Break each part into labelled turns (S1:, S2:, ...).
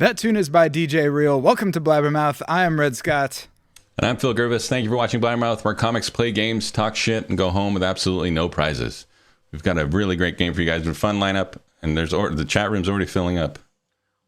S1: That tune is by DJ Real. Welcome to Blabbermouth. I am Red Scott.
S2: And I'm Phil Griffiths. Thank you for watching Blabbermouth, where comics play games, talk shit, and go home with absolutely no prizes. We've got a really great game for you guys. A fun lineup, and the chat room's already filling up.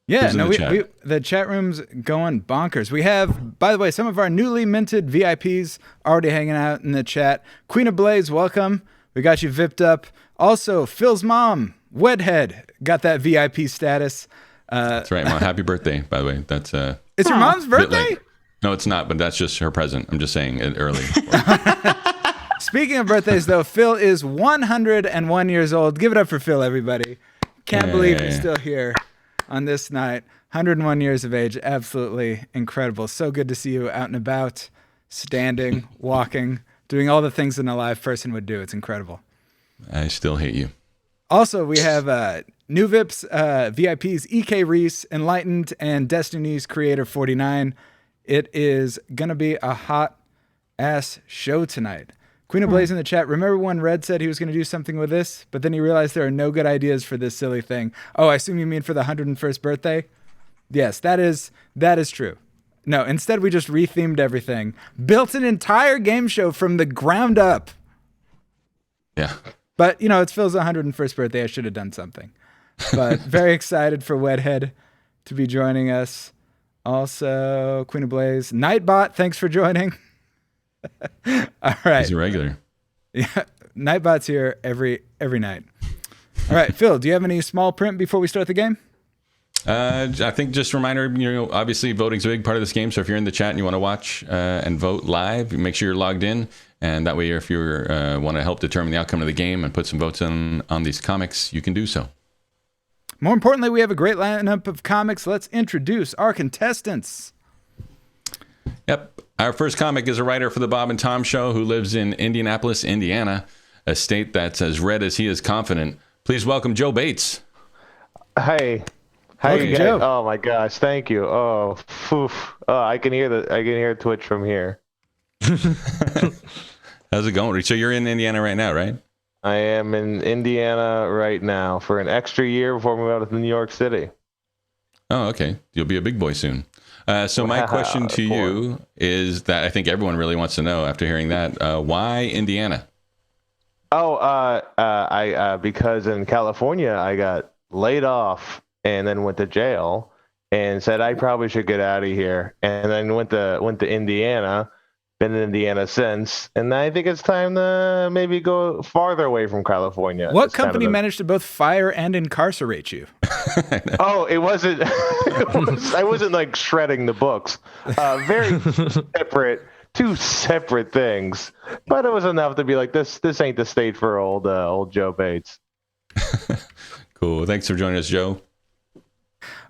S1: Yeah, the chat room's going bonkers. We have, by the way, some of our newly minted VIPs already hanging out in the chat. Queen of Blaze, welcome. We got you vipped up. Also, Phil's mom, Wedhead, got that VIP status.
S2: That's right, Mom. Happy birthday, by the way. That's
S1: It's your mom's birthday?
S2: No, it's not, but that's just her present. I'm just saying it early.
S1: Speaking of birthdays, though, Phil is 101 years old. Give it up for Phil, everybody. Can't believe he's still here on this night. 101 years of age. Absolutely incredible. So good to see you out and about, standing, walking, doing all the things an alive person would do. It's incredible.
S2: I still hate you.
S1: Also, we have new VIPs, VIPs, EK Reese, Enlightened, and Destiny's Creator 49. It is going to be a hot-ass show tonight. Queen of Blaze in the chat. Remember when Red said he was going to do something with this, but then he realized there are no good ideas for this silly thing? Oh, I assume you mean for the 101st birthday? Yes, that is true. No, instead we just rethemed everything. Built an entire game show from the ground up.
S2: Yeah.
S1: But, you know, it's Phil's 101st birthday. I should have done something. But very excited for Wedhead to be joining us. Also, Queen of Blaze. Nightbot, thanks for joining. All right.
S2: He's a regular.
S1: Yeah, Nightbot's here every night. All right, Phil, do you have any small print before we start the game?
S2: I think just a reminder, obviously voting's a big part of this game. So if you're in the chat and you want to watch and vote live, make sure you're logged in. And that way, if you want to help determine the outcome of the game and put some votes on these comics, you can do so.
S1: More importantly, we have a great lineup of comics. Let's introduce our contestants.
S2: Yep. Our first comic is a writer for the Bob and Tom Show who lives in Indianapolis, Indiana, a state that's as red as he is confident. Please welcome Joe Bates.
S3: Hey.
S1: Welcome, Joe.
S3: Oh my gosh, thank you. Oh, I can hear Twitch from here.
S2: How's it going? So you're in Indiana right now, right?
S3: I am in Indiana right now for an extra year before we move out to New York City.
S2: Oh, okay. You'll be a big boy soon. So my question to you is that I think everyone really wants to know after hearing that. Why Indiana?
S3: Because in California I got laid off and then went to jail and said I probably should get out of here, and then went to Indiana. Been in Indiana since, and I think it's time to maybe go farther away from California.
S1: What company managed to both fire and incarcerate you?
S3: Oh, it wasn't. I wasn't like shredding the books. Very two separate things. But it was enough to be like, this ain't the state for old Joe Bates.
S2: Cool. Thanks for joining us, Joe.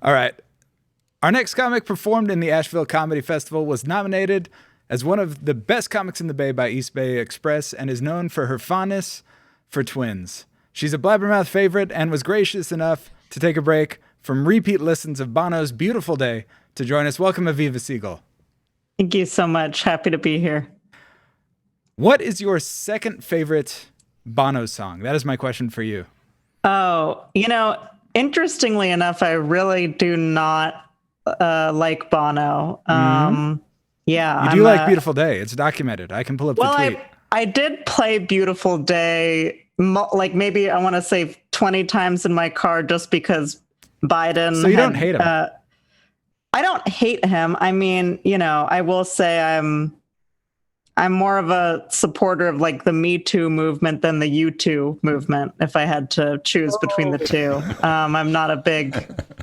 S1: All right. Our next comic performed in the Asheville Comedy Festival was nominated as one of the best comics in the Bay by East Bay Express and is known for her fondness for twins. She's a Blabbermouth favorite and was gracious enough to take a break from repeat listens of Bono's Beautiful Day to join us. Welcome, Aviva Siegel.
S4: Thank you so much. Happy to be here.
S1: What is your second favorite Bono song? That is my question for you.
S4: Oh, interestingly enough, I really do not like Bono. Yeah,
S1: you do like Beautiful Day. It's documented. I can pull up the tweet.
S4: I did play Beautiful Day, like maybe I want to say 20 times in my car just because Biden.
S1: So you don't hate him?
S4: I don't hate him. I mean, I will say I'm more of a supporter of like the Me Too movement than the U2 movement, if I had to choose between the two. I'm not a big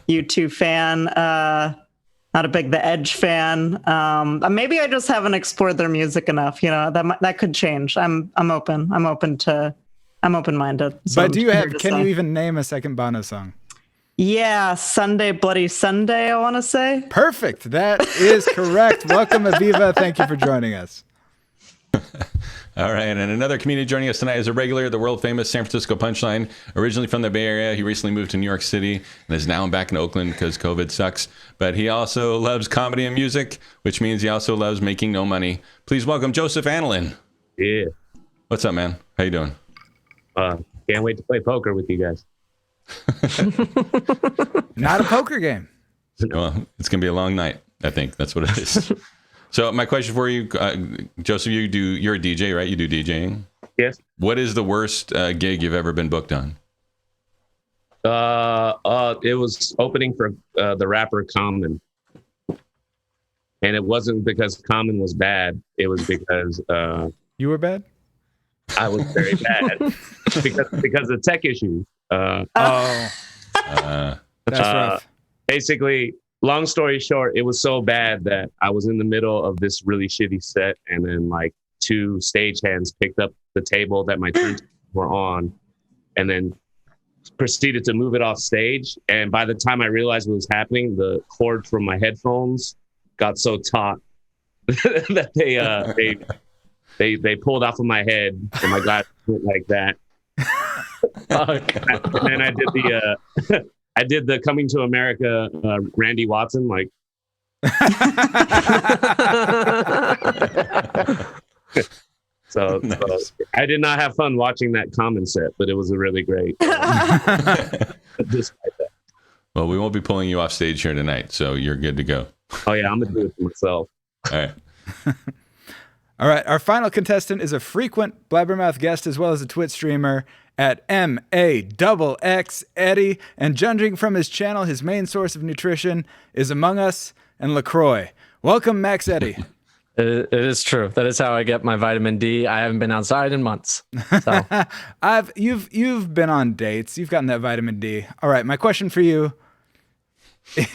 S4: U2 fan. Not a big The Edge fan. Maybe I just haven't explored their music enough. That could change. I'm open. I'm open-minded. So
S1: but can you even name a second Bono song?
S4: Yeah, Sunday, Bloody Sunday, I want to say.
S1: Perfect. That is correct. Welcome, Aviva. Thank you for joining us.
S2: All right, and another comedian joining us tonight is a regular, the world-famous San Francisco Punchline. Originally from the Bay Area, he recently moved to New York City and is now back in Oakland because COVID sucks. But he also loves comedy and music, which means he also loves making no money. Please welcome Josef Anolin.
S5: Yeah.
S2: What's up, man? How you doing?
S5: Can't wait to play poker with you guys.
S1: Not a poker game.
S2: Well, it's gonna be a long night. I think that's what it is. So my question for you, Joseph, you're a DJ, right? You do DJing.
S5: Yes.
S2: What is the worst gig you've ever been booked on?
S5: It was opening for the rapper Common, and it wasn't because Common was bad. It was because
S1: You were bad?
S5: I was very bad because of tech issues.
S1: That's rough.
S5: Basically, long story short, it was so bad that I was in the middle of this really shitty set, and then like 2 stagehands picked up the table that my turntables were on, and then proceeded to move it off stage. And by the time I realized what was happening, the cord from my headphones got so taut that they pulled off of my head, and my glass went like that. And then I did the Coming to America Randy Watson, like. So
S2: Nice.
S5: I did not have fun watching that Common set, but it was a really great. Despite that.
S2: Well, we won't be pulling you off stage here tonight, so you're good to go.
S5: Oh yeah, I'm gonna do it for myself.
S2: All right.
S1: All right, our final contestant is a frequent Blabbermouth guest as well as a Twitch streamer at MAXX Eddy, and judging from his channel, his main source of nutrition is Among Us and LaCroix. Welcome, Max Eddy.
S6: It is true. That is how I get my vitamin D. I haven't been outside in months. So
S1: You've been on dates. You've gotten that vitamin D. All right, my question for you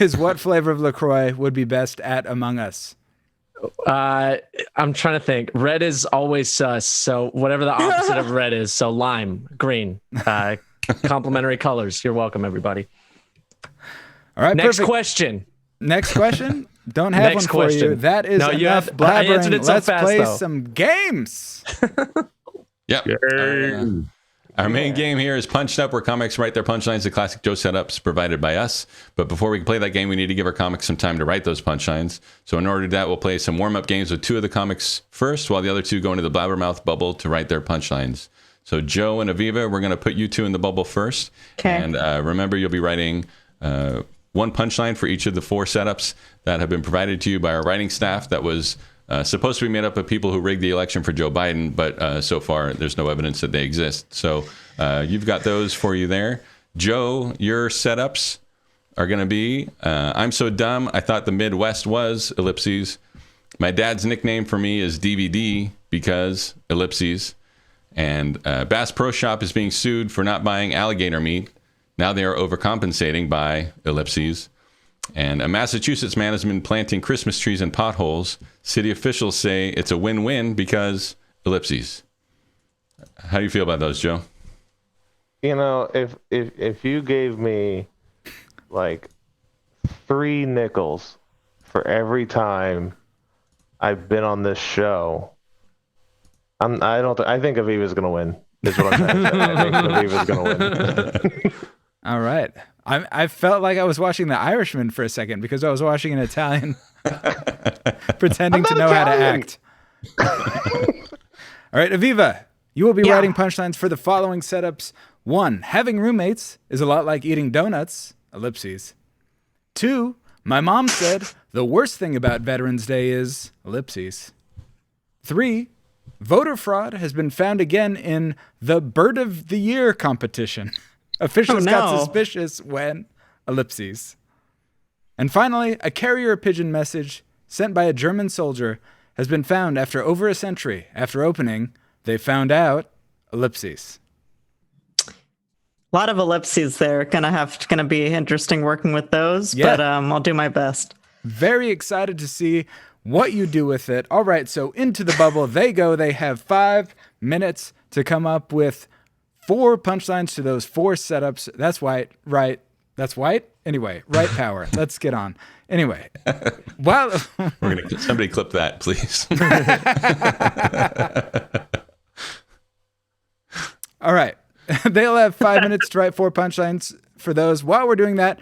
S1: is what flavor of LaCroix would be best at Among Us?
S6: I'm trying to think. Red is always sus. So whatever the opposite of red is. So lime, green, complementary colors. You're welcome, everybody.
S1: All right,
S6: Next
S1: perfect.
S6: question.
S1: Next question. Don't have
S6: Next
S1: one for
S6: question.
S1: you. That is
S6: No, you
S1: enough
S6: have- I answered
S1: blabbering.
S6: it so
S1: Let's
S6: fast,
S1: play
S6: though.
S1: some games.
S2: Yep. Our main game here is Punched Up, where comics write their punchlines to classic Joe setups provided by us. But before we can play that game, we need to give our comics some time to write those punchlines. So in order to do that, we'll play some warm-up games with 2 of the comics first, while the other 2 go into the Blabbermouth bubble to write their punchlines. So Joe and Aviva, we're going to put you 2 in the bubble first.
S4: Okay.
S2: And remember, you'll be writing 1 punchline for each of the 4 setups that have been provided to you by our writing staff that was supposed to be made up of people who rigged the election for Joe Biden, but so far there's no evidence that they exist. So you've got those for you there. Joe, your setups are going to be, I'm so dumb, I thought the Midwest was, ellipses. My dad's nickname for me is DVD because, ellipses. And Bass Pro Shop is being sued for not buying alligator meat. Now they are overcompensating by, ellipses. And a Massachusetts man has been planting Christmas trees in potholes. City officials say it's a win-win because, ellipses. How do you feel about those, Joe?
S3: You know, if you gave me like 3 nickels for every time I've been on this show, I think Aviva's gonna win. Is what I'm trying to say. I think Aviva's gonna win.
S1: All right. I felt like I was watching The Irishman for a second because I was watching an Italian pretending to know how to act. All right, Aviva, you will be writing punchlines for the following setups. 1, having roommates is a lot like eating donuts, ellipses. 2, my mom said the worst thing about Veterans Day is, ellipses. 3, voter fraud has been found again in the Bird of the Year competition. Officials got suspicious when, ellipses. And finally, a carrier pigeon message sent by a German soldier has been found after over a century. After opening, they found out, ellipses.
S4: A lot of ellipses there. Gonna be interesting working with those, but I'll do my best.
S1: Very excited to see what you do with it. All right, so into the bubble they go. They have 5 minutes to come up with 4 punchlines to those 4 setups. That's white, right? That's white? Anyway, right power. Let's get on. Anyway, well,
S2: Somebody clip that, please.
S1: all right. They'll have 5 minutes to write 4 punchlines for those. While we're doing that,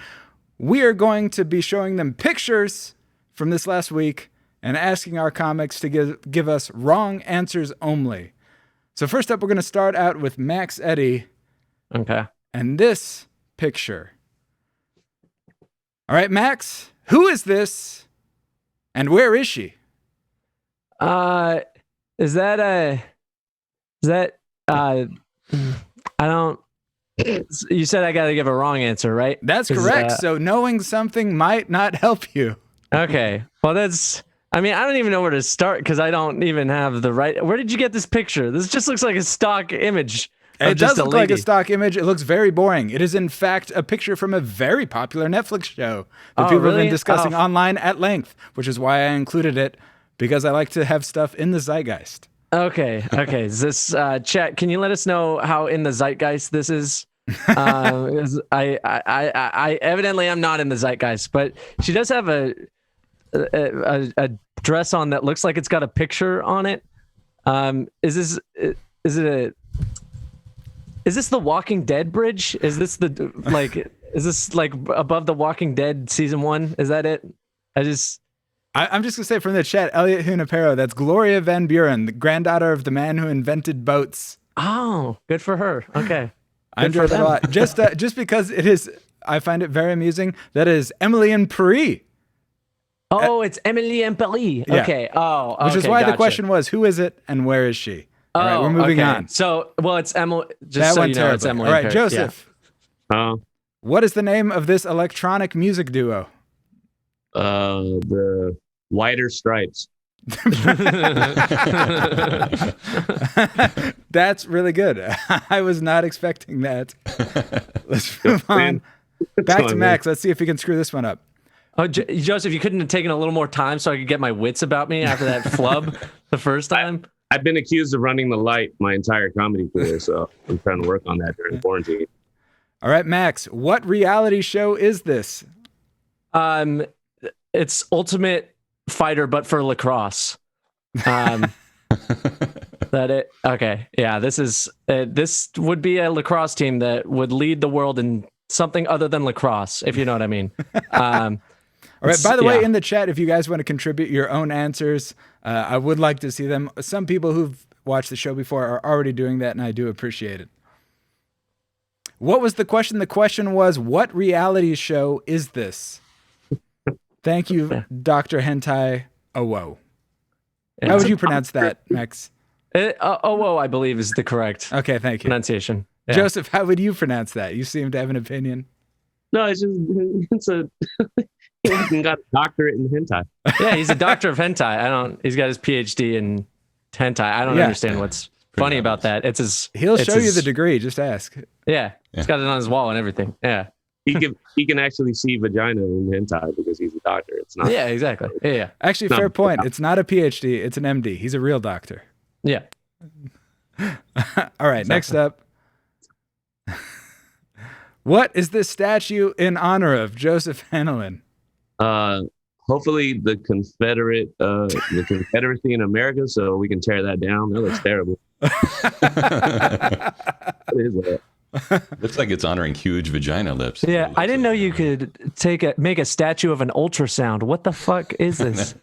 S1: we are going to be showing them pictures from this last week and asking our comics to give us wrong answers only. So first up, we're going to start out with Max Eddy.
S6: Okay.
S1: And this picture. All right, Max, Who is this, and where is she?
S6: Is that I don't. You said I got to give a wrong answer, right?
S1: That's correct. So knowing something might not help you.
S6: Okay. Well, I don't even know where to start because I don't even have the right. Where did you get this picture? This just looks like a stock image.
S1: It does look like a stock image. It looks very boring. It is, in fact, a picture from a very popular Netflix show that people have been discussing online at length, which is why I included it, because I like to have stuff in the zeitgeist.
S6: Okay. Is this chat? Can you let us know how in the zeitgeist this is? I evidently am not in the zeitgeist, but she does have a dress on that looks like it's got a picture on it. Is this the Walking Dead bridge? Is this like above the Walking Dead season 1? Is that it?
S1: I'm just gonna say from the chat, Elliot Hunapero, that's Gloria Van Buren, the granddaughter of the man who invented boats.
S6: Oh, good for her. Okay.
S1: I enjoyed that a lot. Just because it is, I find it very amusing. That is Emily and Paris.
S6: Oh, it's Emily and Paris.
S1: Yeah.
S6: Okay. Oh, okay.
S1: Which is why the question was, who is it and where is she? All right, we're moving on.
S6: So, it's Emily. Just so you know, it's Emily.
S1: All right, Joseph.
S5: Yeah.
S1: What is the name of this electronic music duo?
S5: The Whiter Stripes.
S1: That's really good. I was not expecting that. Let's move on. Back to Max. Let's see if we can screw this one up.
S6: Oh, Joseph, you couldn't have taken a little more time so I could get my wits about me after that flub the first time?
S5: I've been accused of running the light my entire comedy career, so I'm trying to work on that during quarantine.
S1: All right, Max. What reality show is this?
S6: It's Ultimate Fighter, but for lacrosse. That it? Okay, yeah. This would be a lacrosse team that would lead the world in something other than lacrosse, if you know what I mean.
S1: All right. By the way, in the chat, if you guys want to contribute your own answers, I would like to see them. Some people who've watched the show before are already doing that, and I do appreciate it. What was the question? The question was, what reality show is this? Thank you, Dr. Hentai Owo. How would you pronounce that, Max?
S6: Owo, I believe, is the correct
S1: okay, thank you.
S6: pronunciation. Yeah.
S1: Joseph, how would you pronounce that? You seem to have an opinion.
S5: No, it's he got a doctorate in hentai.
S6: Yeah, he's a doctor of hentai. He's got his PhD in hentai. I don't understand what's funny about that.
S1: He'll show you the degree. Just ask.
S6: Yeah, he's got it on his wall and everything. Yeah.
S5: He can actually see vagina in hentai because he's a doctor. It's not.
S6: Yeah, exactly. Yeah.
S1: Actually, fair point. It's not a PhD. It's an MD. He's a real doctor.
S6: Yeah.
S1: All right. Next up. What is this statue in honor of, Joseph Anolin?
S5: Hopefully the Confederacy in America, so we can tear that down. That looks terrible. What is that?
S2: Looks like it's honoring huge vagina lips.
S6: Yeah, I didn't know you could make a statue of an ultrasound. What the fuck is this?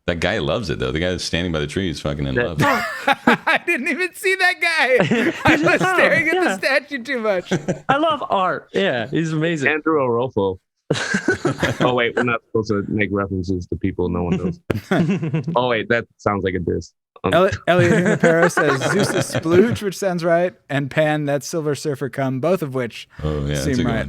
S2: That guy loves it, though. The guy that's standing by the tree is fucking in love.
S1: I didn't even see that guy. I was staring at the statue too much.
S6: I love art. Yeah, he's amazing.
S5: Andrew Orolfo. Oh, wait, we're not supposed to make references to people no one knows. Oh, wait, that sounds like a diss.
S1: Elliot Hunapero says Zeus' splooge, which sounds right, and Pan, that's Silver Surfer cum, both of which seem right.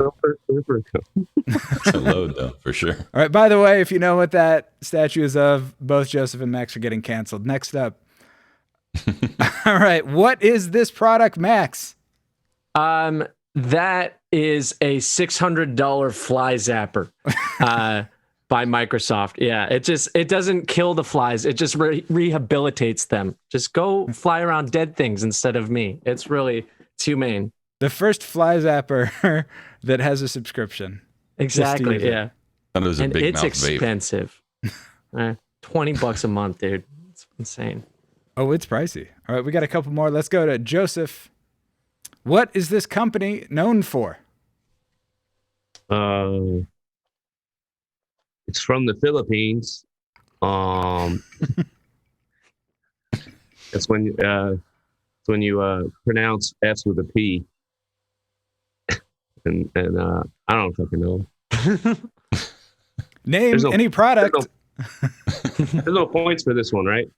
S2: It's a load, though, for sure.
S1: All right, by the way, if you know what that statue is of, both Joseph and Max are getting canceled. Next up. All right, what is this product, Max?
S6: That is a $600 fly zapper. By Microsoft. Yeah, it doesn't kill the flies. It just rehabilitates them. Just go fly around dead things instead of me. It's humane.
S1: The first fly zapper that has a subscription.
S6: Exactly. Yeah.
S2: And it's
S6: expensive. $20 a month, dude. It's insane.
S1: Oh, it's pricey. All right, we got a couple more. Let's go to Joseph. What is this company known for?
S5: It's from the Philippines. It's when you pronounce S with a P. And I don't fucking know.
S1: Name
S5: There's no-
S1: any product.
S5: There's no points for this one, right?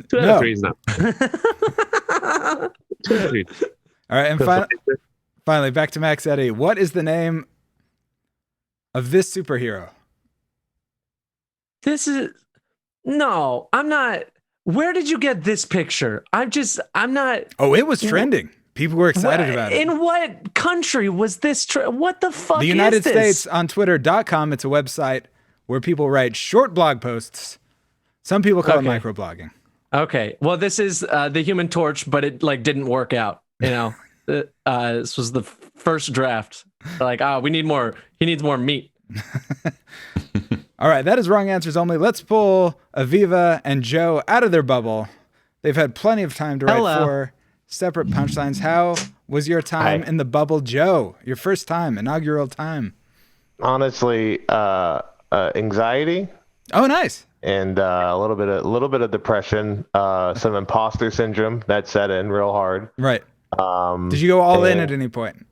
S5: 2 out
S1: No.
S5: of 3 is not. 2 out of 3.
S1: All right, and finally, back to Max Eddy. What is the name of this superhero?
S6: No, I'm not. Where did you get this picture? I'm not.
S1: Oh, it was trending. People were excited about it.
S6: In what country was this? What the fuck
S1: The United States on Twitter.com. It's a website where people write short blog posts. Some people call it microblogging.
S6: Okay, well, this is the Human Torch, but it didn't work out. This was the first draft. Like, we need more. He needs more meat.
S1: All right, that is wrong answers only. Let's pull Aviva and Joe out of their bubble. They've had plenty of time to write 4 separate punchlines. How was your time in the bubble, Joe? Your first time, inaugural time.
S3: Honestly, anxiety.
S1: Oh, nice.
S3: And a little bit of depression, some imposter syndrome that set in real hard.
S1: Right. Did you go all in at any point?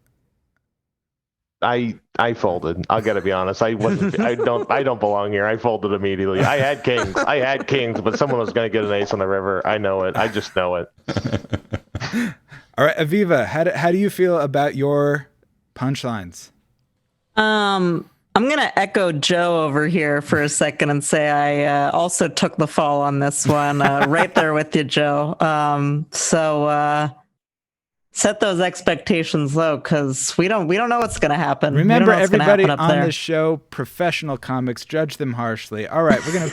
S3: I folded. I gotta be honest. I don't belong here. I folded immediately. I had kings, but someone was gonna get an ace on the river. I know it. I just know it.
S1: All right, Aviva, how do you feel about your punchlines?
S4: I'm gonna echo Joe over here for a second and say I also took the fall on this one. Right there with you, Joe. So set those expectations low because we don't know what's gonna happen.
S1: Remember, everybody
S4: up
S1: on
S4: there.
S1: this show, professional comics, judge them harshly. All right, we're gonna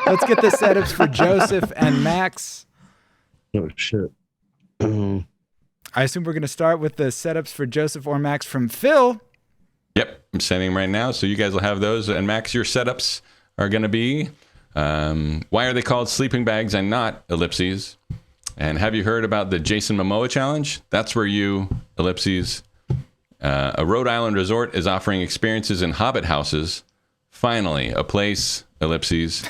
S1: let's get the setups for Joseph and Max.
S5: Oh shit.
S1: I assume we're gonna start with the setups for Joseph or Max from Phil.
S2: Yep, I'm sending them right now, so you guys will have those. And Max, your setups are going to be, why are they called sleeping bags and not ellipses? And have you heard about the Jason Momoa challenge? That's where you, ellipses. A Rhode Island resort is offering experiences in Hobbit houses. Finally, a place, ellipses.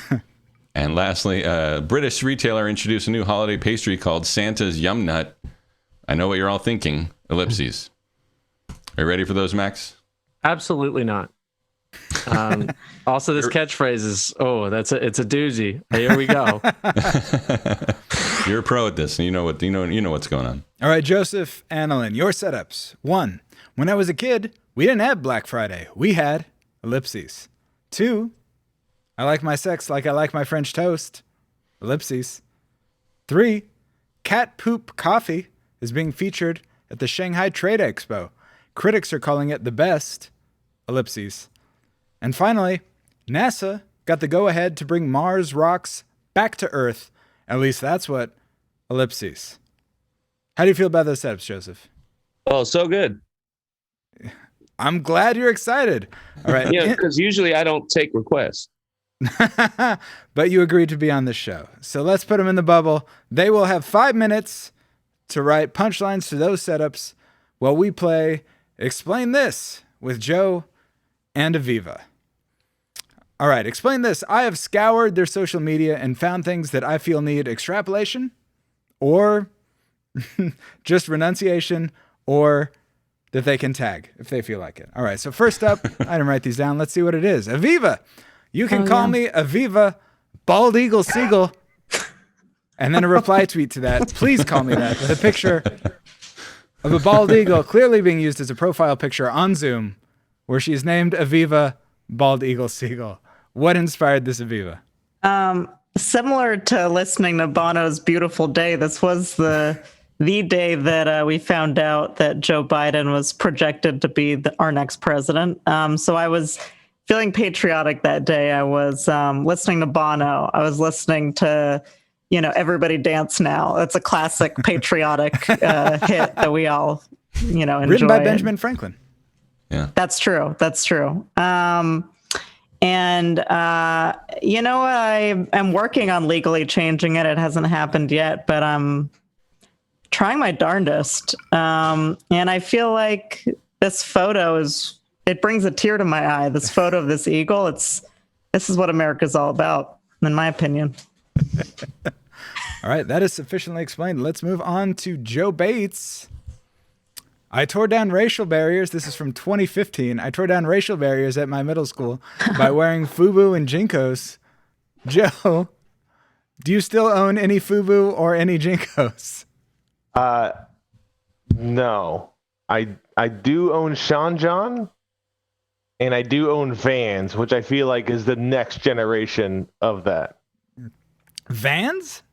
S2: And lastly, a British retailer introduced a new holiday pastry called Santa's Yum Nut. I know what you're all thinking, ellipses. Are you ready for those, Max?
S6: Absolutely not. Also, this catchphrase is, it's a doozy. Here we go.
S2: You're a pro at this, and you know what's going on.
S1: All right, Joseph, Anolin, your setups. 1, when I was a kid, we didn't have Black Friday. We had ellipses. 2, I like my sex like I like my French toast. Ellipses. 3, cat poop coffee is being featured at the Shanghai Trade Expo. Critics are calling it the best. Ellipses. And finally, NASA got the go-ahead to bring Mars rocks back to Earth. At least that's what ellipses. How do you feel about those setups, Joseph?
S5: Oh, so good.
S1: I'm glad you're excited. All right.
S5: Yeah, because usually I don't take requests.
S1: But you agreed to be on this show. So let's put them in the bubble. They will have 5 minutes to write punchlines to those setups while we play Explain This with Joe and Aviva. All right, explain this. I have scoured their social media and found things that I feel need extrapolation or just renunciation or that they can tag if they feel like it. All right, so first up, I didn't write these down. Let's see what it is. Aviva, you can call me Aviva Bald Eagle Siegel. And then a reply tweet to that. Please call me that with a picture of a bald eagle clearly being used as a profile picture on Zoom where she's named Aviva Bald Eagle Siegel. What inspired this, Aviva?
S4: Similar to listening to Bono's Beautiful Day, this was the day that we found out that Joe Biden was projected to be our next president. So I was feeling patriotic that day. I was listening to Bono. I was listening to, Everybody Dance Now. It's a classic patriotic hit that we all, enjoy.
S1: Written by Benjamin Franklin.
S2: Yeah.
S4: That's true. I am working on legally changing it. It hasn't happened yet, but I'm trying my darndest. And I feel like this photo it brings a tear to my eye. This photo of this eagle, this is what America's all about, in my opinion.
S1: All right, that is sufficiently explained. Let's move on to Joe Bates. I tore down racial barriers. This is from 2015. I tore down racial barriers at my middle school by wearing FUBU and Jinkos. Joe, do you still own any FUBU or any Jinkos?
S3: No. I do own Sean John, and I do own Vans, which I feel like is the next generation of that.
S1: Vans?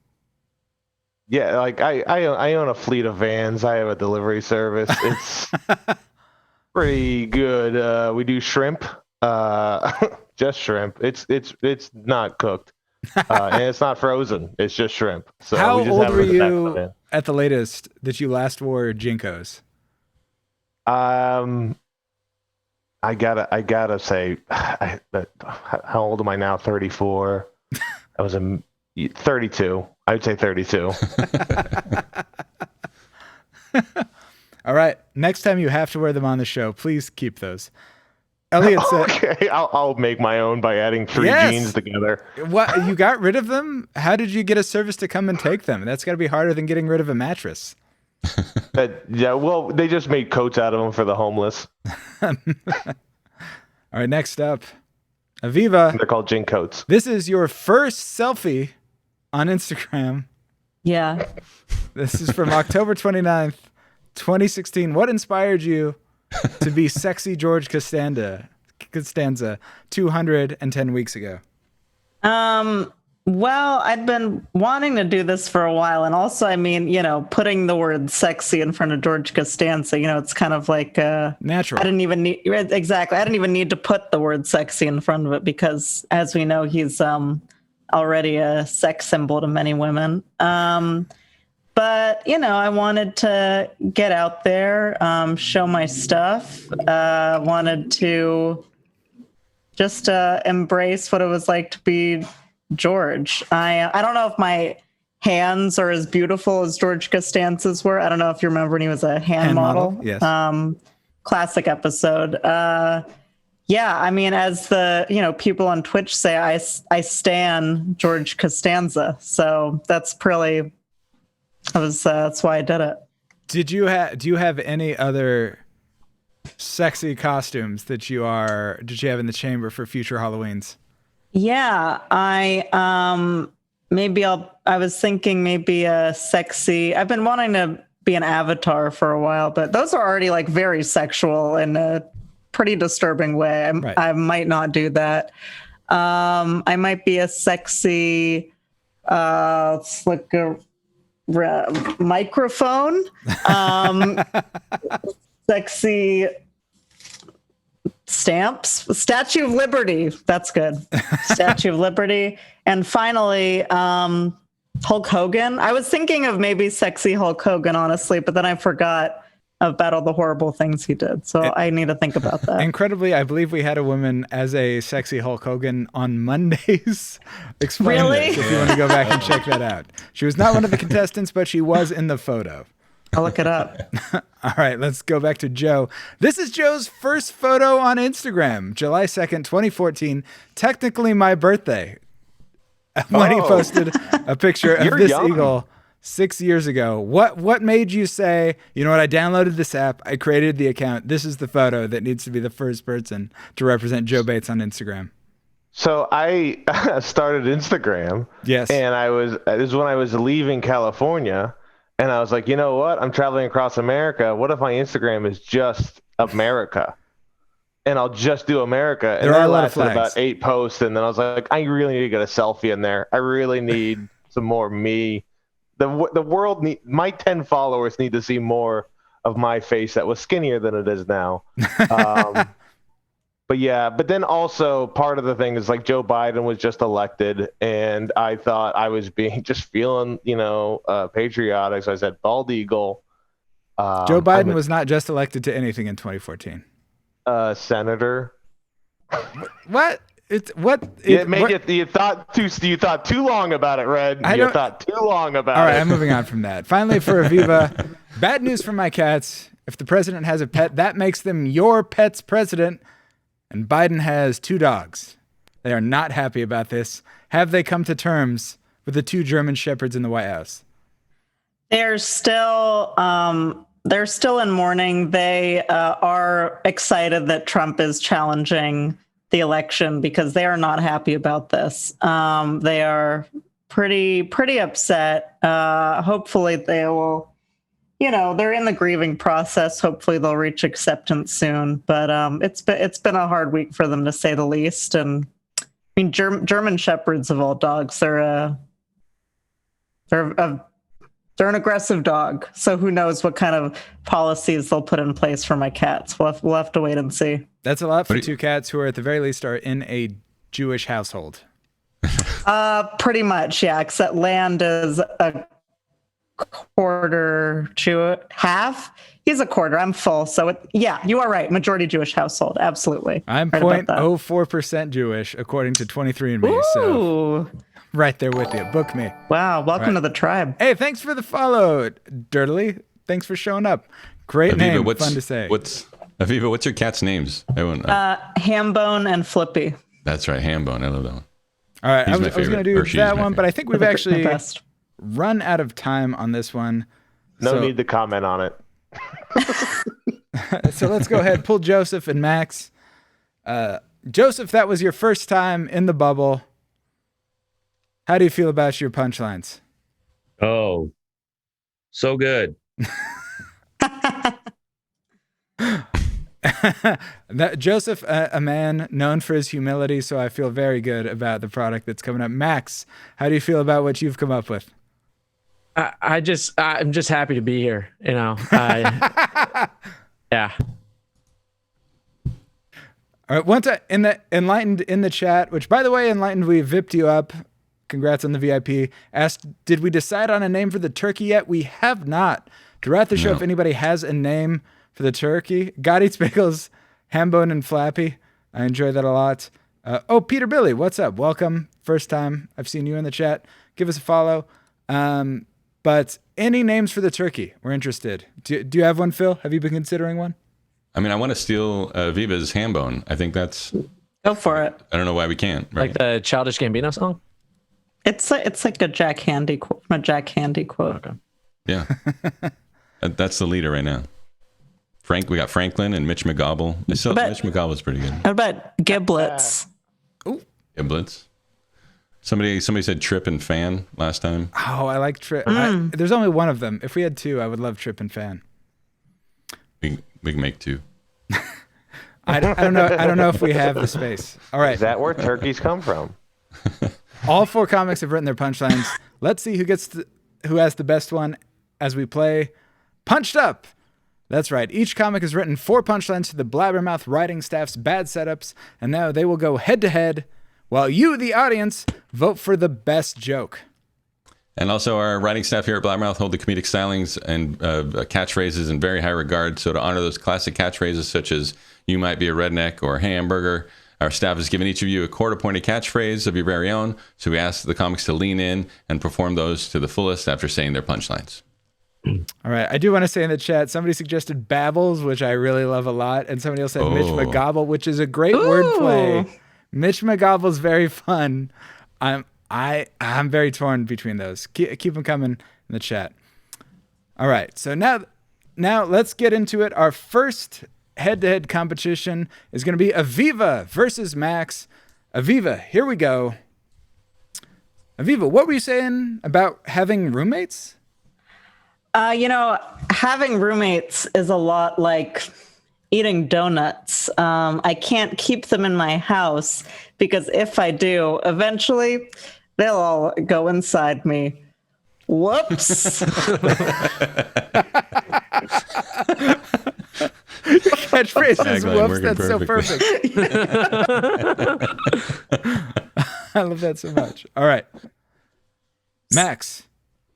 S3: Yeah, like I own a fleet of Vans. I have a delivery service. It's pretty good. We do shrimp, just shrimp. It's not cooked, and it's not frozen. It's just shrimp. So
S1: how
S3: we just
S1: old
S3: have
S1: were
S3: it in the back of the
S1: you
S3: van.
S1: at the latest that you last wore Jinkos?
S3: I gotta say, how old am I now? 34. I was 32. I would say 32.
S1: All right. Next time you have to wear them on the show, please keep those. Elliot said,
S3: Okay, I'll make my own by adding three
S1: Yes.
S3: jeans together.
S1: "What? You got rid of them? How did you get a service to come and take them? That's got to be harder than getting rid of a mattress."
S3: Yeah, well, they just made coats out of them for the homeless.
S1: All right. Next up, Aviva.
S3: They're called gin coats.
S1: This is your first selfie on Instagram.
S4: Yeah.
S1: This is from October 29th, 2016. What inspired you to be sexy George Costanza 210 weeks ago?
S4: Well, I'd been wanting to do this for a while. And also, I mean, putting the word sexy in front of George Costanza, it's kind of like
S1: Natural.
S4: I didn't even need to put the word sexy in front of it because, as we know, he's already a sex symbol to many women. But, I wanted to get out there, show my stuff, wanted to just embrace what it was like to be George. I don't know if my hands are as beautiful as George Costanza's were. I don't know if you remember when he was a hand model.
S1: Yes.
S4: Classic episode. Yeah, I mean, as the people on Twitch say, I stan George Costanza. So that's really that's why I did it.
S1: Do you have any other sexy costumes did you have in the chamber for future Halloweens?
S4: Yeah, I was thinking maybe a sexy. I've been wanting to be an avatar for a while, but those are already like very sexual in a pretty disturbing way.
S1: Right.
S4: I might not do that. I might be a sexy microphone, sexy stamps, Statue of Liberty. That's good. Statue of Liberty. And finally, Hulk Hogan. I was thinking of maybe sexy Hulk Hogan, honestly, but then I forgot about all the horrible things he did. So I need to think about that.
S1: Incredibly, I believe we had a woman as a sexy Hulk Hogan on Mondays. Explain
S4: Really?
S1: this if you want to go back and check that out. She was not one of the contestants, but she was in the photo.
S4: I'll look it up.
S1: All right, let's go back to Joe. This is Joe's first photo on Instagram, July 2nd, 2014. Technically my birthday. When he posted a picture of this
S3: young.
S1: eagle 6 years ago. What made you say, you know what, I downloaded this app, I created the account, this is the photo that needs to be the first person to represent Joe Bates on Instagram?
S3: So I started Instagram.
S1: Yes.
S3: And this is when I was leaving California. And I was like, you know what? I'm traveling across America. What if my Instagram is just America? And I'll just do America. And
S1: There are
S3: that
S1: a lot of
S3: lasted
S1: flags.
S3: about 8 posts. And then I was like, I really need to get a selfie in there. I really need some more me. The world my 10 followers need to see more of my face that was skinnier than it is now. But yeah, but then also part of the thing is like Joe Biden was just elected, and I thought I was feeling, patriotic. So I said bald eagle.
S1: Joe Biden was not just elected to anything in 2014.
S3: Senator.
S1: What?
S3: You thought too long about it, Red. You thought too long about it.
S1: All right, I'm moving on from that. Finally, for Aviva, bad news for my cats. If the president has a pet, that makes them your pet's president. And Biden has 2 dogs. They are not happy about this. Have they come to terms with the 2 German shepherds in the White House?
S4: They're still They're still in mourning. They are excited that Trump is challenging the election because they are not happy about this. They are pretty upset. Hopefully they will, they're in the grieving process. Hopefully they'll reach acceptance soon. But it's been a hard week for them, to say the least. And I mean, German Shepherds of all dogs, they're an aggressive dog. So who knows what kind of policies they'll put in place for my cats. We'll have to wait and see.
S1: That's a lot for two cats who are at the very least are in a Jewish household.
S4: Pretty much, yeah. Except Land is a quarter Jew, half. He's a quarter. I'm full. So yeah, you are right. Majority Jewish household. Absolutely.
S1: I'm
S4: right
S1: 0.04% Jewish according to 23andMe.
S4: Ooh.
S1: So right there with you. Book me.
S4: Wow. Welcome to the tribe.
S1: Hey, thanks for the follow, Dirtily. Thanks for showing up. Great name. Fun to say.
S2: Aviva, what's your cat's names?
S4: Hambone and Flippy.
S2: That's right. Hambone. I love that one.
S1: All right. I was going to do that one, but I think we've actually
S4: best.
S1: Run out of time on this one.
S3: No need to comment on it.
S1: So let's go ahead. Pull Josef and Max. Josef, that was your first time in the bubble. How do you feel about your punchlines?
S5: Oh, so good.
S1: Josef, a man known for his humility, so I feel very good about the product that's coming up. Max, how do you feel about what you've come up with?
S6: I'm just happy to be here. Yeah.
S1: All right. Once in the Enlightened in the chat, which by the way, Enlightened, we vipped you up. Congrats on the VIP. Asked, did we decide on a name for the turkey yet? We have not. Throughout the show, if anybody has a name for the turkey, God Eats Bagels, Hambone and Flappy. I enjoy that a lot. Peter Billy, what's up? Welcome. First time I've seen you in the chat. Give us a follow. But any names for the turkey? We're interested. Do you have one, Phil? Have you been considering one?
S2: I mean, I want to steal Aviva's Hambone. I think that's...
S4: Go for it.
S2: I don't know why we can't. Right?
S6: Like the Childish Gambino song?
S4: It's like a Jack Handy quote. Okay.
S2: Yeah. That's the leader right now. We got Franklin and Mitch McGobble. Mitch McGobble's pretty good.
S4: How about Giblets?
S2: Giblets. Somebody said Trip and Fan last time.
S1: Oh, I like Trip. There's only one of them. If we had two, I would love Trip and Fan.
S2: We can make two.
S1: I don't know. I don't know if we have the space. All right.
S3: Is that where turkeys come from?
S1: All four comics have written their punchlines. Let's see who has the best one as we play Punched Up. That's right. Each comic has written 4 punchlines to the Blabbermouth writing staff's bad setups, and now they will go head to head while you, the audience, vote for the best joke.
S2: And also our writing staff here at Blabbermouth hold the comedic stylings and catchphrases in very high regard. So to honor those classic catchphrases such as "you might be a redneck" or "hamburger," our staff has given each of you a court-appointed catchphrase of your very own. So we ask the comics to lean in and perform those to the fullest after saying their punchlines.
S1: All right. I do want to say in the chat, somebody suggested Babbles, which I really love a lot. And somebody else said Mitch McGobble, which is a great wordplay. Mitch McGobble's very fun. I'm very torn between those. Keep them coming in the chat. All right. So now let's get into it. Our first head-to-head competition is going to be Aviva versus Max. Aviva, here we go. Aviva, what were you saying about having roommates?
S4: Having roommates is a lot like eating donuts. I can't keep them in my house because if I do, eventually they'll all go inside me. Whoops.
S1: Catchphrase is whoops. That's so perfect. I love that so much. All right. Max,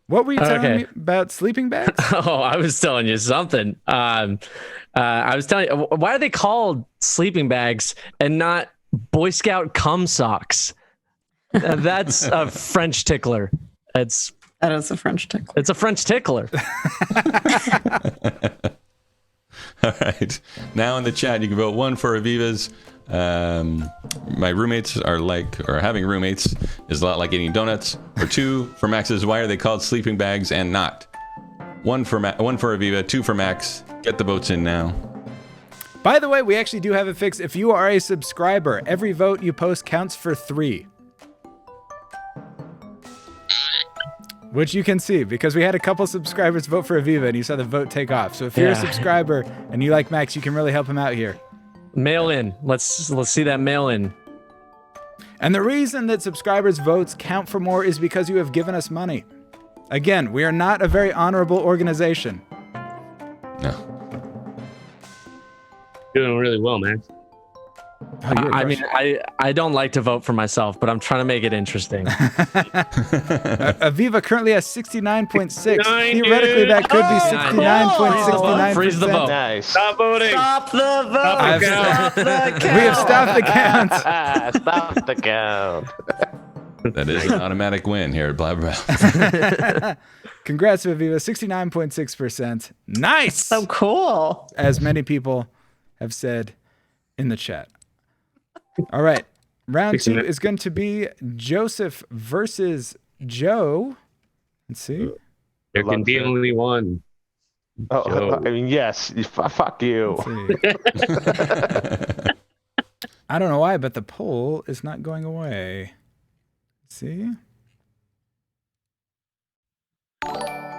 S1: what were you telling me about sleeping bags?
S6: Oh, I was telling you something. I was telling you, why are they called sleeping bags and not Boy Scout cum socks? That's a French tickler. That
S4: is a French tickler.
S6: It's a French tickler.
S2: All right. Now in the chat, you can vote 1 for Aviva's. My roommates having roommates is a lot like eating donuts. Or 2 for Max's, why are they called sleeping bags and not? one for Aviva, 2 for Max. Get the votes in now.
S1: By the way, we actually do have it fixed. If you are a subscriber, every vote you post counts for 3. Which you can see because we had a couple subscribers vote for Aviva and you saw the vote take off. So if you're a subscriber and you like Max, you can really help him out here.
S6: Mail in. Let's see that mail in.
S1: And the reason that subscribers' votes count for more is because you have given us money. Again, we are not a very honorable organization.
S2: No.
S5: Doing really well, Max.
S6: I mean, I don't like to vote for myself, but I'm trying to make it interesting.
S1: Aviva currently has 69.6. Theoretically, that could be 69.69%.
S6: Freeze the vote.
S3: Nice.
S5: Stop voting.
S4: Stop the vote. Stop the count.
S1: We have stopped the count.
S3: Stop the count.
S2: That is an automatic win here at Blabbermouth.
S1: Congrats, Aviva. 69.6%. Nice.
S4: So cool.
S1: As many people have said in the chat. All right. Round 2 is going to be Josef versus Joe. Let's see.
S5: There can be only one.
S3: Oh,
S5: Joe.
S3: I mean, yes. Fuck you.
S1: Let's see. I don't know why, but the poll is not going away. Let's see.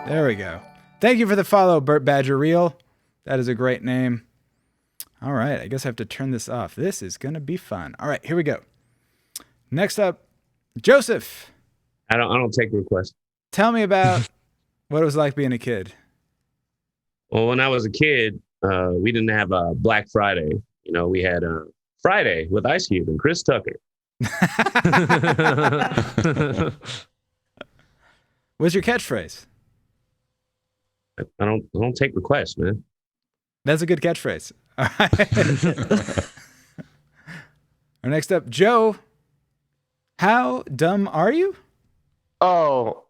S1: There we go. Thank you for the follow, Burt Badger Reel. That is a great name. All right, I guess I have to turn this off. This is going to be fun. All right, here we go. Next up, Josef.
S5: I don't take requests.
S1: Tell me about what it was like being a kid.
S5: Well, when I was a kid, we didn't have a Black Friday. You know, we had a Friday with Ice Cube and Chris Tucker.
S1: What's your catchphrase?
S5: I don't take requests, man.
S1: That's a good catchphrase. All right. Or next up, Joe. How dumb are you?
S3: Oh,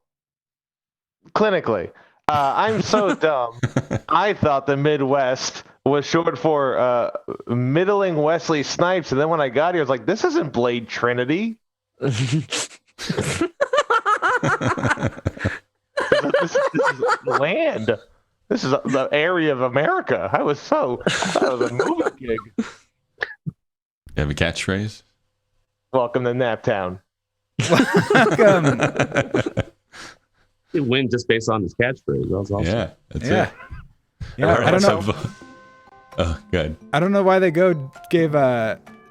S3: clinically. I'm so dumb. I thought the Midwest was short for middling Wesley Snipes. And then when I got here, I was like, this isn't Blade Trinity. This is land. This is the area of America. I was that was a movie gig.
S2: You have a catchphrase?
S3: Welcome to Naptown.
S1: Welcome.
S5: He win just based on his catchphrase. That was awesome.
S2: Yeah, that's
S1: Yeah.
S2: it.
S1: Yeah,
S2: All right,
S1: I don't know.
S2: so- oh, good.
S1: I don't know why they gave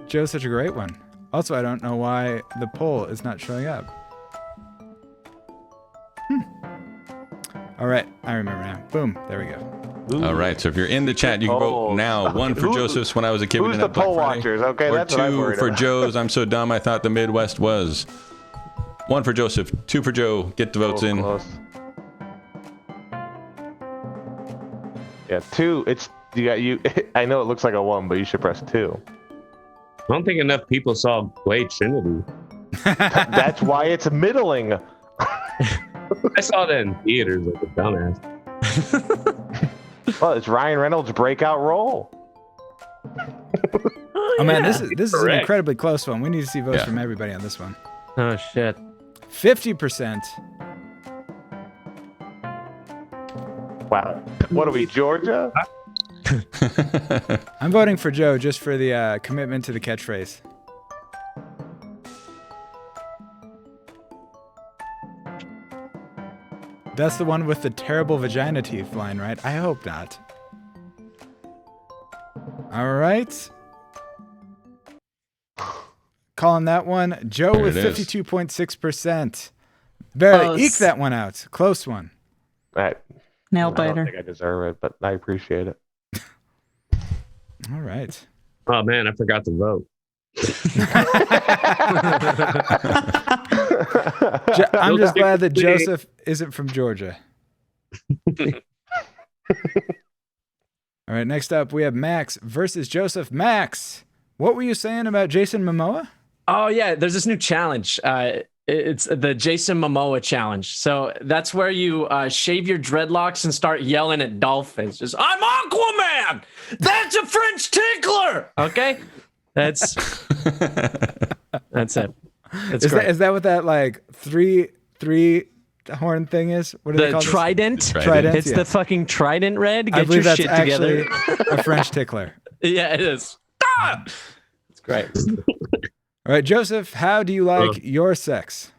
S1: Joe such a great one. Also, I don't know why the poll is not showing up. All right, I remember now. Boom, there we go.
S2: All right, so if you're in the chat, you can vote now. 1 for Joseph's When I Was a Kid. We
S3: Who's
S2: Didn't
S3: the
S2: Have Black
S3: poll
S2: Friday.
S3: watchers? Okay,
S2: Or
S3: that's what I'm
S2: 2
S3: worried
S2: for
S3: about.
S2: Joe's I'm So Dumb I Thought the Midwest Was. 1 for Josef, 2 for Joe. Get the votes in.
S3: Close. Yeah, 2. It's you got you. I know it looks like a 1, but you should press 2.
S5: I don't think enough people saw Blade Trinity.
S3: That's why it's middling.
S5: I saw that in theaters like a dumbass.
S3: Well, it's Ryan Reynolds' breakout role.
S1: Oh man, this is an
S5: Correct.
S1: incredibly close one. We need to see votes
S2: Yeah.
S1: from everybody on this one.
S6: Oh shit.
S1: 50%.
S3: Wow. What are we, Georgia?
S1: I'm voting for Joe just for the commitment to the catchphrase. That's the one with the terrible vagina teeth line, right? I hope not. All right. Calling that one. Joe
S2: There
S1: with
S2: it is.
S1: 52.6%. Barely
S4: Close.
S1: eke that one out. Close one.
S3: I
S4: Nail
S3: don't
S4: biter.
S3: think I deserve it, but I appreciate it.
S1: All right.
S5: Oh man, I forgot to vote.
S1: I'm just glad that Joseph isn't from Georgia. All right, next up we have Max versus Joseph. Max, what were you saying about Jason Momoa?
S6: Oh yeah, there's this new challenge. It's the Jason Momoa challenge. So that's where you shave your dreadlocks and start yelling at dolphins. Just, I'm Aquaman. That's a French tickler. Okay, that's it. That's
S1: Is
S6: great.
S1: that what that like three horn thing is? What do they
S6: The
S1: call
S6: trident.
S2: This?
S1: Trident.
S6: It's
S1: yeah.
S6: the fucking trident red.
S1: I
S6: Get
S1: believe
S6: your
S1: that's
S6: shit together.
S1: actually a French tickler.
S6: Yeah, it is. Ah! It's great.
S1: All right, Joseph, how do you like your sex?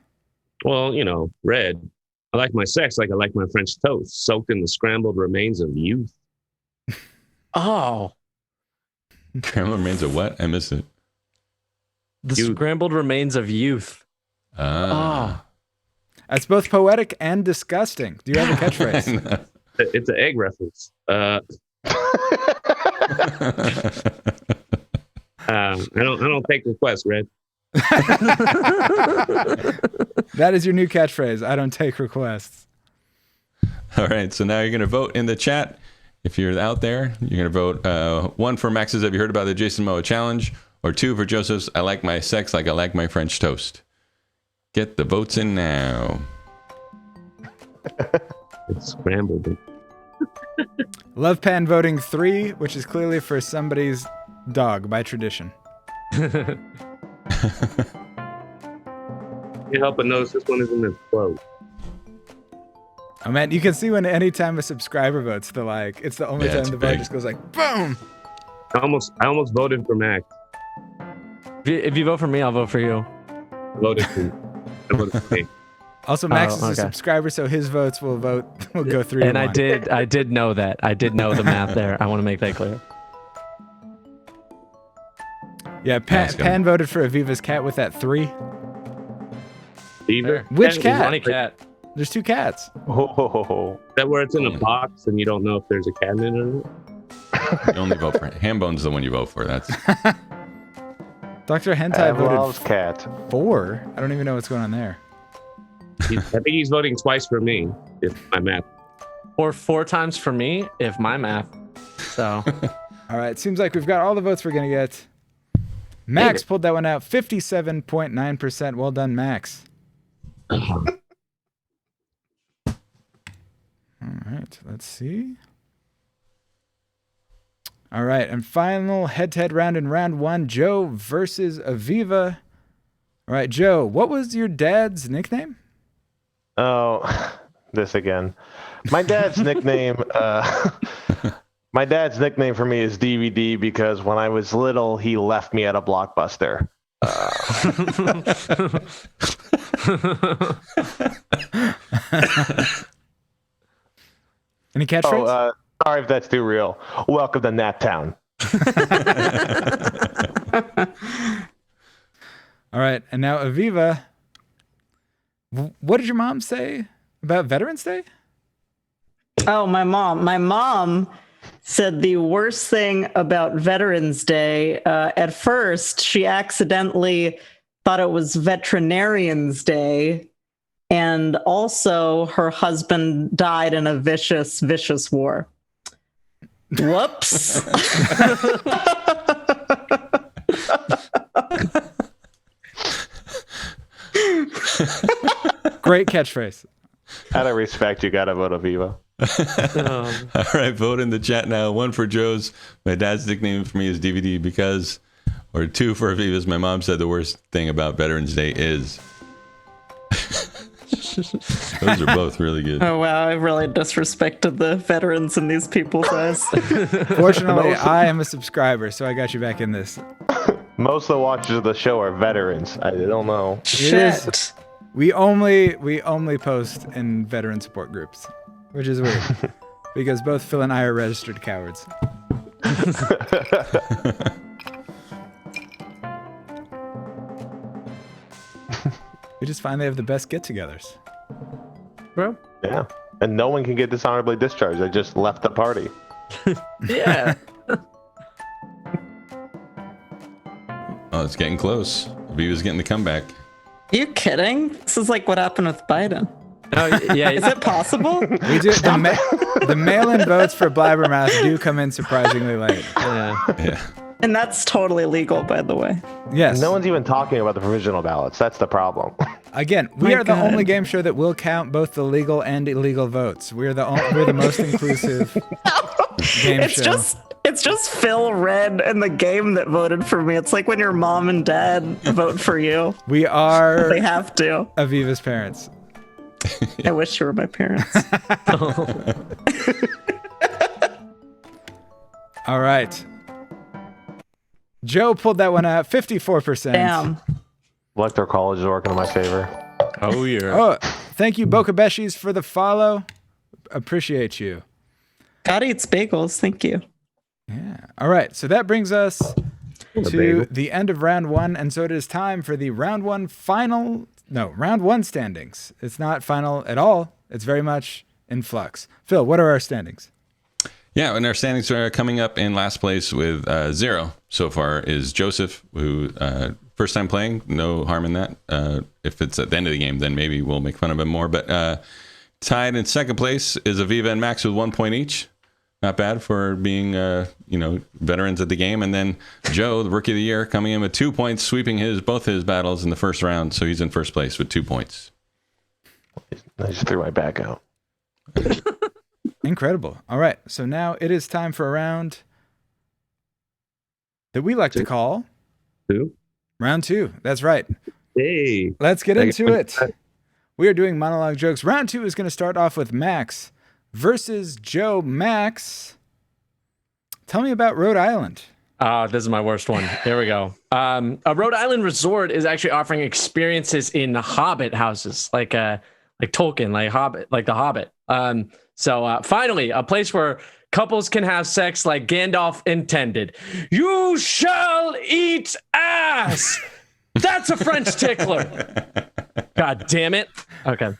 S5: Well, red. I like my sex like I like my French toast, soaked in the scrambled remains of youth.
S6: Oh,
S2: Scrambled remains of what? I missed it.
S6: the
S5: Youth.
S6: scrambled remains of youth.
S2: Ah.
S1: That's both poetic and disgusting. Do you have a catchphrase?
S5: It's an egg reference. I don't take requests, Red.
S1: That is your new catchphrase. I don't take requests.
S2: All right, so now you're going to vote in the chat. If you're out there, you're going to vote 1 for Max's Have You Heard About the Jason Momoa Challenge, or 2 for Joseph's I Like My Sex Like I Like My French Toast. Get the votes in now.
S5: It's scrambled.
S1: Love Pan voting 3, which is clearly for somebody's dog by tradition.
S5: Can't help but notice this one isn't as close.
S1: Oh man, you can see when anytime a subscriber votes, it's the only
S2: Yeah,
S1: time
S2: it's
S1: the vote
S2: big.
S1: just goes like boom.
S5: I almost voted for Max.
S6: If you vote for me, I'll vote for you.
S5: I voted for me.
S1: Also, Max is a
S6: okay.
S1: subscriber, so his votes will go 3
S6: And
S1: to
S6: I
S1: 1.
S6: did know that. I did know the math there. I want to make that clear.
S1: Yeah,
S2: Ask him.
S1: Pan voted for Aviva's cat with that 3.
S5: Beaver.
S1: Which
S5: Is
S1: cat?
S6: Funny cat.
S1: There's 2 cats.
S5: that where it's in a box and you don't know if there's a cat in it or not?
S2: You only vote for Hambone's the one you vote for. That's
S1: Dr. Hentai
S3: Pavlov's
S1: voted
S3: cat.
S1: 4. I don't even know what's going on there.
S5: I think he's voting twice for me, if my math.
S6: Or 4 times for me, if my math. So
S1: All right, seems like we've got all the votes we're going to get. Max pulled that one out, 57.9%. Well done, Max. All right, let's see. All right, and final head-to-head round in round 1, Joe versus Aviva. All right, Joe, what was your dad's nickname?
S3: Oh, this again. My dad's nickname. My dad's nickname for me is DVD because when I was little, he left me at a Blockbuster.
S1: Any catchphrase?
S3: Sorry if that's too real. Welcome to Nap Town.
S1: All right, and now Aviva, what did your mom say about Veterans Day?
S4: Oh, my mom said the worst thing about Veterans Day, at first, she accidentally thought it was Veterinarians Day. And also, her husband died in a vicious, vicious war. Whoops.
S1: Great catchphrase.
S3: Out of respect, you gotta vote Aviva.
S2: all right. Vote in the chat now. 1 for Joe's. My dad's nickname for me is DVD because, or 2 for Aviva's. My mom said the worst thing about Veterans Day is. Those are both really good.
S4: Oh, wow. I really disrespected the veterans in these people's eyes.
S1: Fortunately, I am a subscriber, so I got you back in this.
S3: Most of the watchers of the show are veterans. I don't know.
S4: Shit.
S1: We only post in veteran support groups, which is weird because both Phil and I are registered cowards. We just find they have the best get-togethers.
S6: bro.
S3: Yeah. And no one can get dishonorably discharged. I just left the party.
S6: Yeah.
S2: Oh, it's getting close. Aviva's getting the comeback.
S4: Are you kidding? This is like what happened with Biden.
S6: Oh, yeah.
S4: Is it possible?
S1: We do the mail-in votes for Blabbermouth do come in surprisingly late.
S2: Yeah.
S4: And that's totally legal, by the way.
S1: Yes.
S3: No one's even talking about the provisional ballots. That's the problem.
S1: Again, we
S4: My
S1: are the
S4: God.
S1: only game show that will count both the legal and illegal votes. We're the most inclusive game
S4: It's
S1: show.
S4: it's just Phil Red and the game that voted for me. It's like when your mom and dad vote for you.
S1: We are
S4: They have to.
S1: Aviva's parents.
S4: I wish you were my parents.
S1: All right. Joe pulled that one out, 54%.
S4: Damn.
S3: Electoral college is working in my favor.
S6: Oh, yeah.
S1: Oh, thank you, Bokabeshis, for the follow. Appreciate you.
S4: God eats bagels. Thank you.
S1: Yeah. All right. So that brings us to
S5: bagel.
S1: the end of round one. And so it is time for the round one standings. It's not final at all. It's very much in flux. Phil, what are our standings?
S2: Yeah, and our standings are coming up in last place with 0 so far is Josef, who first time playing, no harm in that. If it's at the end of the game, then maybe we'll make fun of him more. But tied in second place is Aviva and Max with 1 point each. Not bad for being, veterans at the game. And then Joe, the rookie of the year, coming in with 2 points, sweeping both his battles in the first round. So he's in first place with 2 points.
S3: I just threw my back out.
S1: Incredible. All right. So now it is time for a round that we like to call
S5: Who?
S1: round 2. That's right.
S5: Hey.
S1: Let's get into it. We are doing monologue jokes. Round 2 is going to start off with Max versus Joe. Max, tell me about Rhode Island.
S6: This is my worst one. Here we go. A Rhode Island resort is actually offering experiences in Hobbit houses, like Tolkien, like Hobbit, like the Hobbit. So finally, a place where couples can have sex like Gandalf intended. You shall eat ass. That's a French tickler. God damn it. Okay.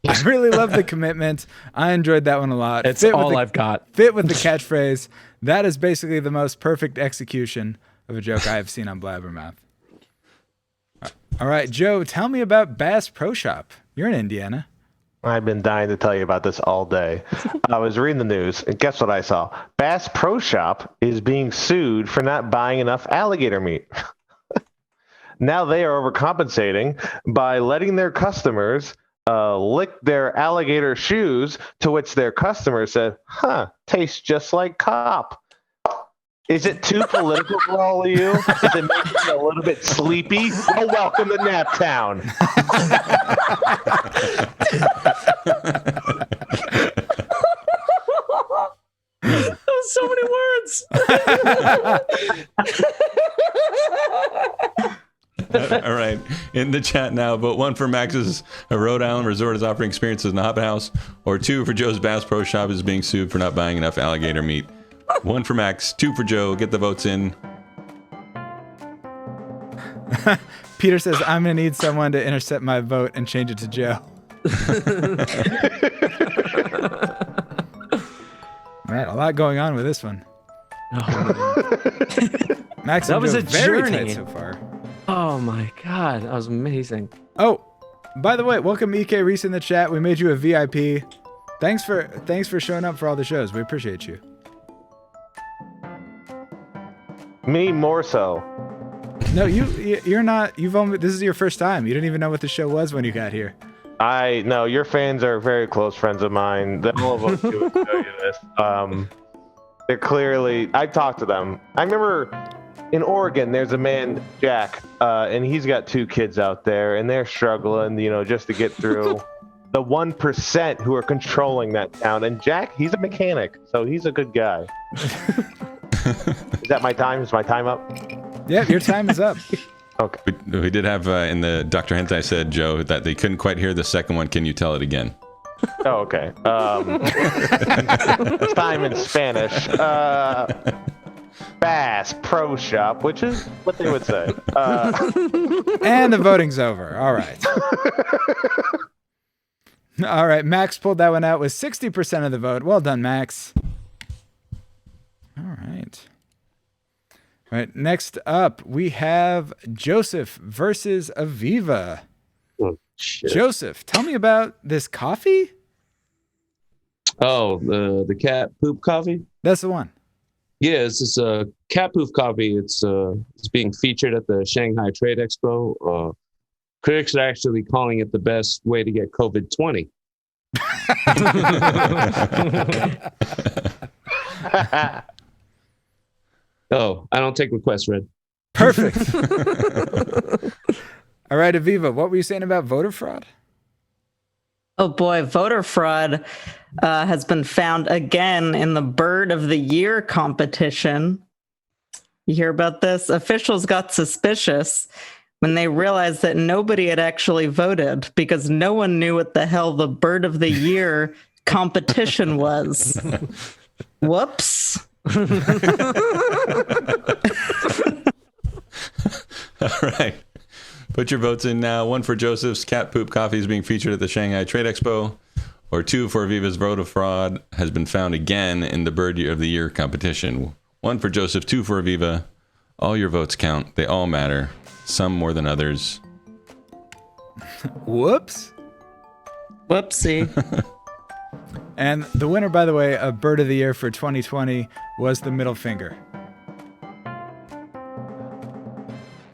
S1: I really love the commitment. I enjoyed that one a lot.
S6: It's all I've got.
S1: Fit with the catchphrase. That is basically the most perfect execution of a joke I have seen on Blabbermouth. All right, Joe, tell me about Bass Pro Shop. You're in Indiana.
S3: I've been dying to tell you about this all day. I was reading the news, and guess what I saw? Bass Pro Shop is being sued for not buying enough alligator meat. Now they are overcompensating by letting their customers lick their alligator shoes, to which their customers said, tastes just like cop. Is it too political for all of you? Does it make you a little bit sleepy? Well, welcome to Naptown.
S6: That was so many words.
S2: All right. In the chat now, vote 1 for Max's Rhode Island resort is offering experiences in the Hobbit House, or 2 for Joe's Bass Pro Shop is being sued for not buying enough alligator meat. 1 for Max, 2 for Joe. Get the votes in.
S1: Peter says, I'm going to need someone to intercept my vote and change it to Joe. Man, a lot going on with this one. Max,
S6: That
S1: and
S6: was
S1: Joe
S6: a
S1: very
S6: journey.
S1: tight so far.
S6: Oh my God. That was amazing.
S1: Oh, by the way, welcome EK Reese in the chat. We made you a VIP. Thanks for showing up for all the shows. We appreciate you.
S3: Me more so.
S1: No, you're not. This is your first time. You didn't even know what the show was when you got here.
S3: I know your fans are very close friends of mine. All of us do tell you this. They're clearly. I talked to them. I remember in Oregon, there's a man, Jack, and he's got 2 kids out there, and they're struggling, just to get through. The 1% who are controlling that town, and Jack, he's a mechanic, so he's a good guy. Is that my time? Is my time up?
S1: Yeah, your time is up.
S3: Okay.
S2: We did have in the Dr. Hentai said, Joe, that they couldn't quite hear the second one. Can you tell it again?
S3: Oh, okay. Time in Spanish. Bass Pro Shop, which is what they would say.
S1: And the voting's over. All right. All right. Max pulled that one out with 60% of the vote. Well done, Max. All right. All right. Next up, we have Josef versus Aviva.
S5: Oh, shit.
S1: Josef, tell me about this coffee.
S5: Oh, the cat poop coffee?
S1: That's the one.
S5: Yeah, it's this cat poop coffee. It's being featured at the Shanghai Trade Expo. Critics are actually calling it the best way to get COVID-20. Oh, I don't take requests, Red.
S1: Perfect. All right, Aviva, what were you saying about voter fraud?
S4: Oh boy, voter fraud has been found again in the Bird of the Year competition. You hear about this? Officials got suspicious when they realized that nobody had actually voted because no one knew what the hell the Bird of the Year competition was. Whoops.
S2: All right. Put your votes in now. 1 for Joseph's cat poop coffee is being featured at the Shanghai Trade Expo, or 2 for Aviva's voter fraud has been found again in the Bird of the Year competition. 1 for Joseph, 2 for Aviva. All your votes count. They all matter. Some more than others.
S1: Whoops.
S4: Whoopsie.
S1: And the winner, by the way, of Bird of the Year for 2020 was the middle finger.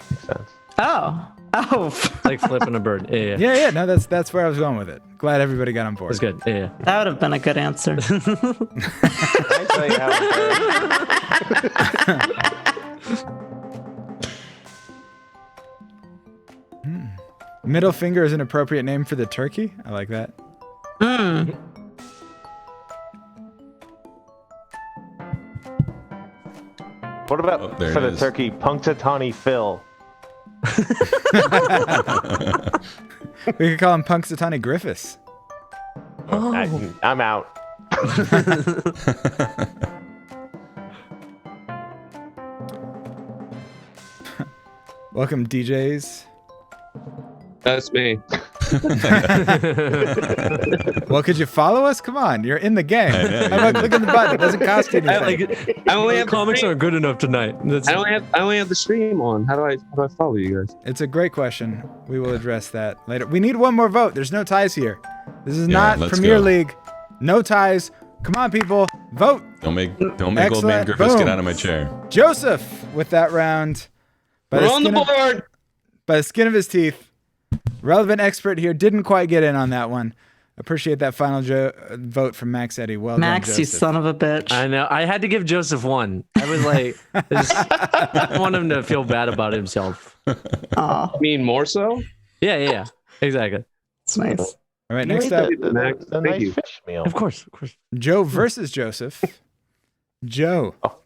S3: Makes sense.
S4: Oh.
S6: It's like flipping a bird. Yeah.
S1: Yeah. No, that's where I was going with it. Glad everybody got on board.
S6: It's good. Yeah.
S4: That would have been a good answer.
S3: I tell you how
S1: Middle finger is an appropriate name for the turkey. I like that.
S3: What about
S2: there
S3: for
S2: it
S3: the
S2: is.
S3: turkey, Punxsutawney Phil?
S1: We could call him Punxsutawney Griffiths.
S3: I'm out.
S1: Welcome, DJs.
S5: That's me.
S1: Well, could you follow us? Come on, you're in the game.
S2: know,
S1: How about clicking the button? It doesn't cost you anything.
S5: I only have
S6: Comics
S5: the
S6: aren't good enough tonight.
S5: I only have the stream on. How do I follow you guys?
S1: It's a great question. We will address that later. We need one more vote. There's no ties here. This is not
S2: let's
S1: Premier
S2: go.
S1: League. No ties. Come on, people. Vote.
S2: Don't make old man
S1: Excellent.
S2: Griffiths
S1: Boom.
S2: get out of my chair.
S1: Joseph with that round. By
S5: We're on the
S1: skin of-
S5: board.
S1: by the skin of his teeth. Relevant expert here didn't quite get in on that one. Appreciate that final vote from Max Eddy. Well
S4: Max,
S1: done,
S4: you
S1: Joseph.
S4: son of a bitch.
S6: I know. I had to give Joseph 1. I was like, I don't want him to feel bad about himself.
S4: Aw,
S5: I mean, more so?
S6: Yeah. Exactly.
S4: it's nice.
S1: All right, next up,
S5: Max,
S3: The
S5: thank
S3: nice
S5: you.
S3: fish meal.
S6: Of course.
S1: Joe versus Joseph. Joe,
S3: Oh.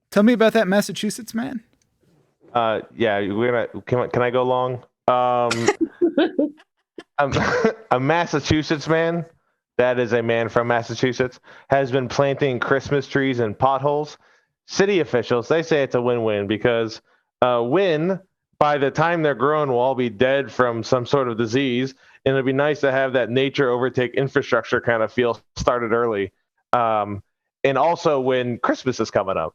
S1: tell me about that Massachusetts man.
S3: Yeah, we're gonna. Can I go long? A Massachusetts man, that is a man from Massachusetts, has been planting Christmas trees in potholes. City officials, they say it's a win-win because by the time they're grown, we'll all be dead from some sort of disease, and it'd be nice to have that nature overtake infrastructure kind of feel started early. And also when Christmas is coming up.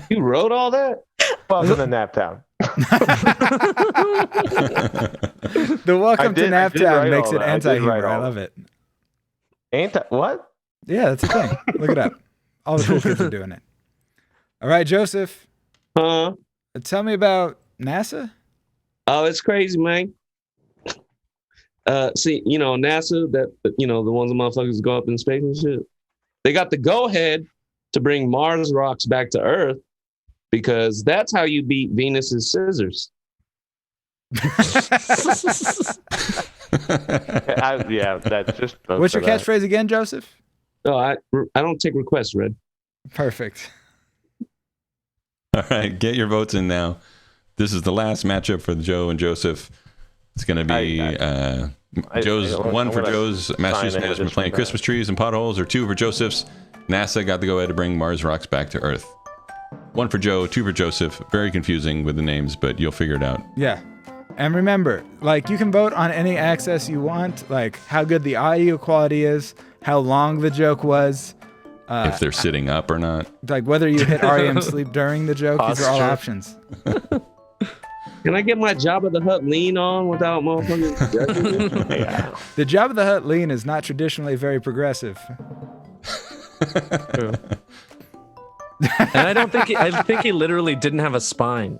S5: You wrote all that?
S3: Welcome to Naptown.
S1: The welcome
S3: I did
S1: to
S3: write
S1: Naptown
S3: all
S1: makes it
S3: that. I did
S1: anti-humor.
S3: write
S1: I
S3: all
S1: love it.
S3: What?
S1: Yeah, that's a thing. Look it up. All the cool kids are doing it. All right, Joseph, tell me about NASA.
S5: Oh, it's crazy, man. See, NASA, the ones the motherfuckers go up in space and shit. They got the go-ahead to bring Mars rocks back to Earth because that's how you beat Venus's scissors.
S3: Yeah, that's just.
S1: What's your catchphrase again, Joseph?
S5: No, I don't take requests, Red.
S1: Perfect.
S2: All right, get your votes in now. This is the last matchup for Joe and Joseph. It's going to be Joe's one for Joe's Massachusetts has been playing Christmas trees and potholes, or 2 for Joseph's. NASA got the go ahead to bring Mars rocks back to Earth. 1 for Joe, 2 for Joseph. Very confusing with the names, but you'll figure it out.
S1: Yeah. And remember, you can vote on any access you want, like how good the audio quality is, how long the joke was,
S2: If they're sitting up or not.
S1: like whether you hit REM sleep during the joke. These are all options.
S5: Can I get my Jabba the Hutt lean on without motherfuckers judging me?
S3: Yeah.
S1: The Jabba the Hutt lean is not traditionally very progressive.
S6: And I think he literally didn't have a spine.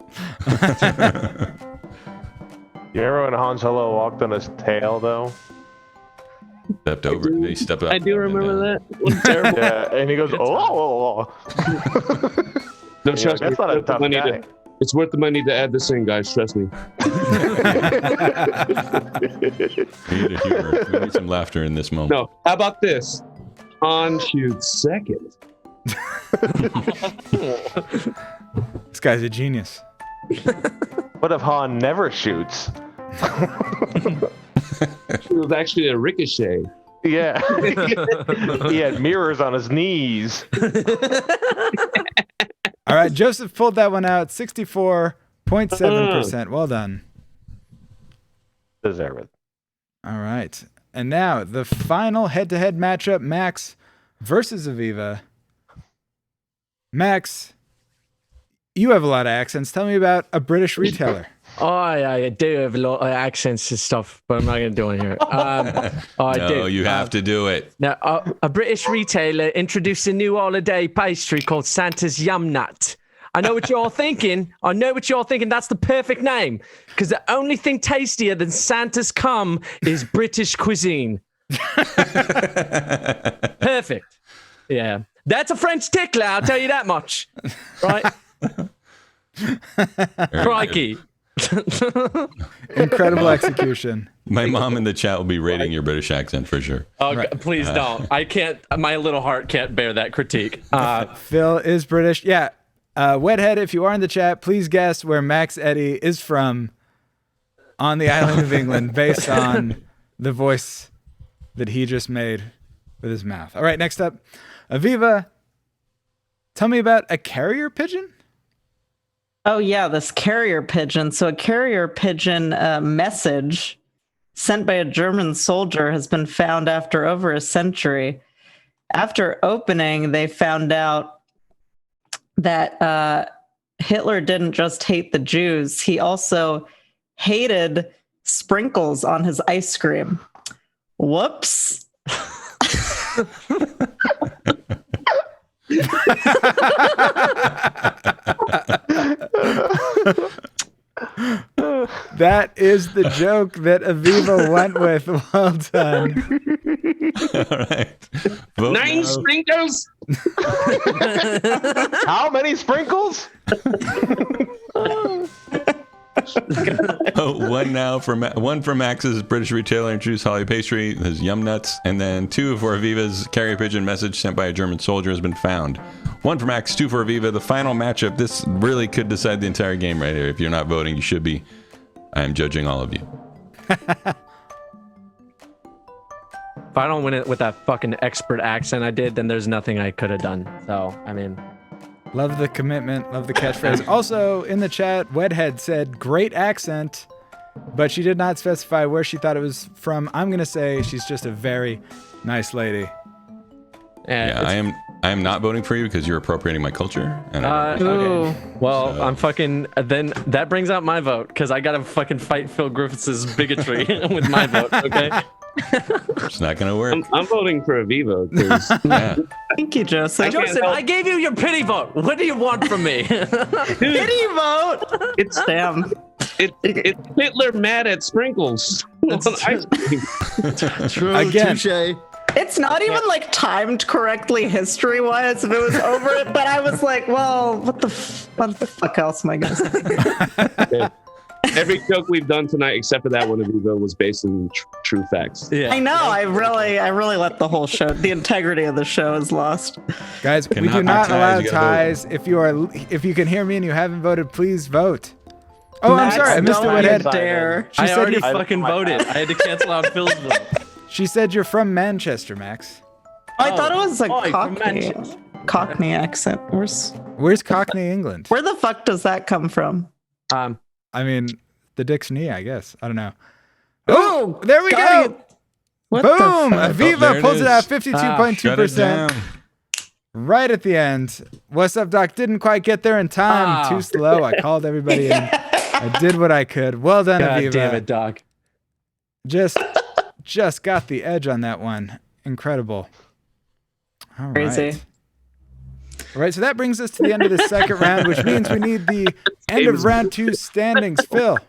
S3: You remember when Han Solo walked on his tail, though?
S2: Stepped over. He stepped up.
S5: I do remember that. What terrible.
S3: Yeah, and he goes, oh.
S5: No, trust me.
S3: That's not a tough
S5: I need
S3: guy.
S5: It's worth the money to add this in, guys. Trust me.
S2: We need a humor. We need some laughter in this moment.
S5: No, how about this? Han shoots second.
S1: This guy's a genius.
S3: What if Han never shoots?
S5: It was actually a ricochet.
S3: Yeah. He had mirrors on his knees.
S1: All right, Joseph pulled that one out. 64.7%. Well done.
S3: Deserve it.
S1: All right. And now the final head-to-head matchup, Max versus Aviva. Max, you have a lot of accents. Tell me about a British retailer.
S6: Oh, I do have a lot of accents and stuff, but I'm not going to do it here.
S2: No, you have to do it.
S6: Now, a British retailer introduced a new holiday pastry called Santa's Yum Nut. I know what you're all thinking. That's the perfect name, because the only thing tastier than Santa's cum is British cuisine. Perfect. Yeah. That's a French tickler, I'll tell you that much. Right? Crikey.
S1: Incredible execution.
S2: My mom in the chat will be rating your British accent for sure.
S6: Oh, please don't. I can't. My little heart can't bear that critique.
S1: Phil is British. Yeah. Wedhead, if you are in the chat, please guess where Max Eddy is from on the island of England based on the voice that he just made with his mouth. All right, next up, Aviva, tell me about a carrier pigeon.
S4: Oh, yeah, this carrier pigeon. So a carrier pigeon message sent by a German soldier has been found after over a century. After opening, they found out that Hitler didn't just hate the Jews, he also hated sprinkles on his ice cream. Whoops.
S1: That is the joke that Aviva went with. Well done.
S2: All right. Vote
S5: 9
S2: now.
S5: sprinkles.
S3: How many sprinkles?
S2: One for Max's British retailer introduced holiday pastry, his Yum Nuts, and then 2 for Aviva's carrier pigeon message sent by a German soldier has been found. 1 for Max, 2 for Aviva. The final matchup, this really could decide the entire game right here. If you're not voting, you should be. I am judging all of you.
S6: If I don't win it with that fucking expert accent I did, then there's nothing I could have done. So, I mean...
S1: Love the commitment. Love the catchphrase. Also, in the chat, Wedhead said, great accent, but she did not specify where she thought it was from. I'm going to say she's just a very nice lady.
S2: Yeah, I am not voting for you because you're appropriating my culture. And
S6: okay. Well, so. I'm fucking... Then that brings out my vote, because I got to fucking fight Phil Griffiths' bigotry with my vote, okay?
S2: It's not going to work.
S5: I'm voting for Aviva.
S2: Yeah.
S4: Thank you, Joseph.
S6: Joseph, I gave you your pity vote. What do you want from me?
S4: Pity vote.
S5: It's
S4: damn.
S5: It's Hitler mad at sprinkles.
S6: True.
S1: Again.
S6: Touche.
S4: It's not even like timed correctly history-wise if it was over it, but I was like, well, what the fuck else am I gonna say?
S5: Every joke we've done tonight, except for that one, Aviva, was based on true facts.
S6: Yeah.
S4: I know. I really let the whole show. The integrity of the show is lost.
S1: Guys, we do not allow ties. If you can hear me and you haven't voted, please vote. Oh,
S4: Max,
S1: I'm sorry. I missed it.
S4: don't
S1: Wedhead.
S4: dare.
S6: I already fucking voted. I had to cancel out Phil's vote.
S1: She said you're from Manchester, Max.
S4: I thought it was a
S6: from
S4: Cockney accent.
S1: Where's Cockney, England?
S4: Where the fuck does that come from?
S1: I mean, the dick's knee, I guess. I don't know.
S4: Oh,
S1: there we go.
S4: What
S1: Boom!
S4: the fuck?
S1: Aviva pulls it out,
S2: Shut it
S1: 52.2%.
S2: down.
S1: Right at the end. What's up, Doc? Didn't quite get there in time. Too slow. I called everybody in. I did what I could. Well done,
S6: God
S1: Aviva.
S6: damn it, Doc.
S1: Just got the edge on that one. Incredible. All right.
S4: Crazy.
S1: All right, so that brings us to the end of the second round, which means we need the end of round 2 standings. Phil.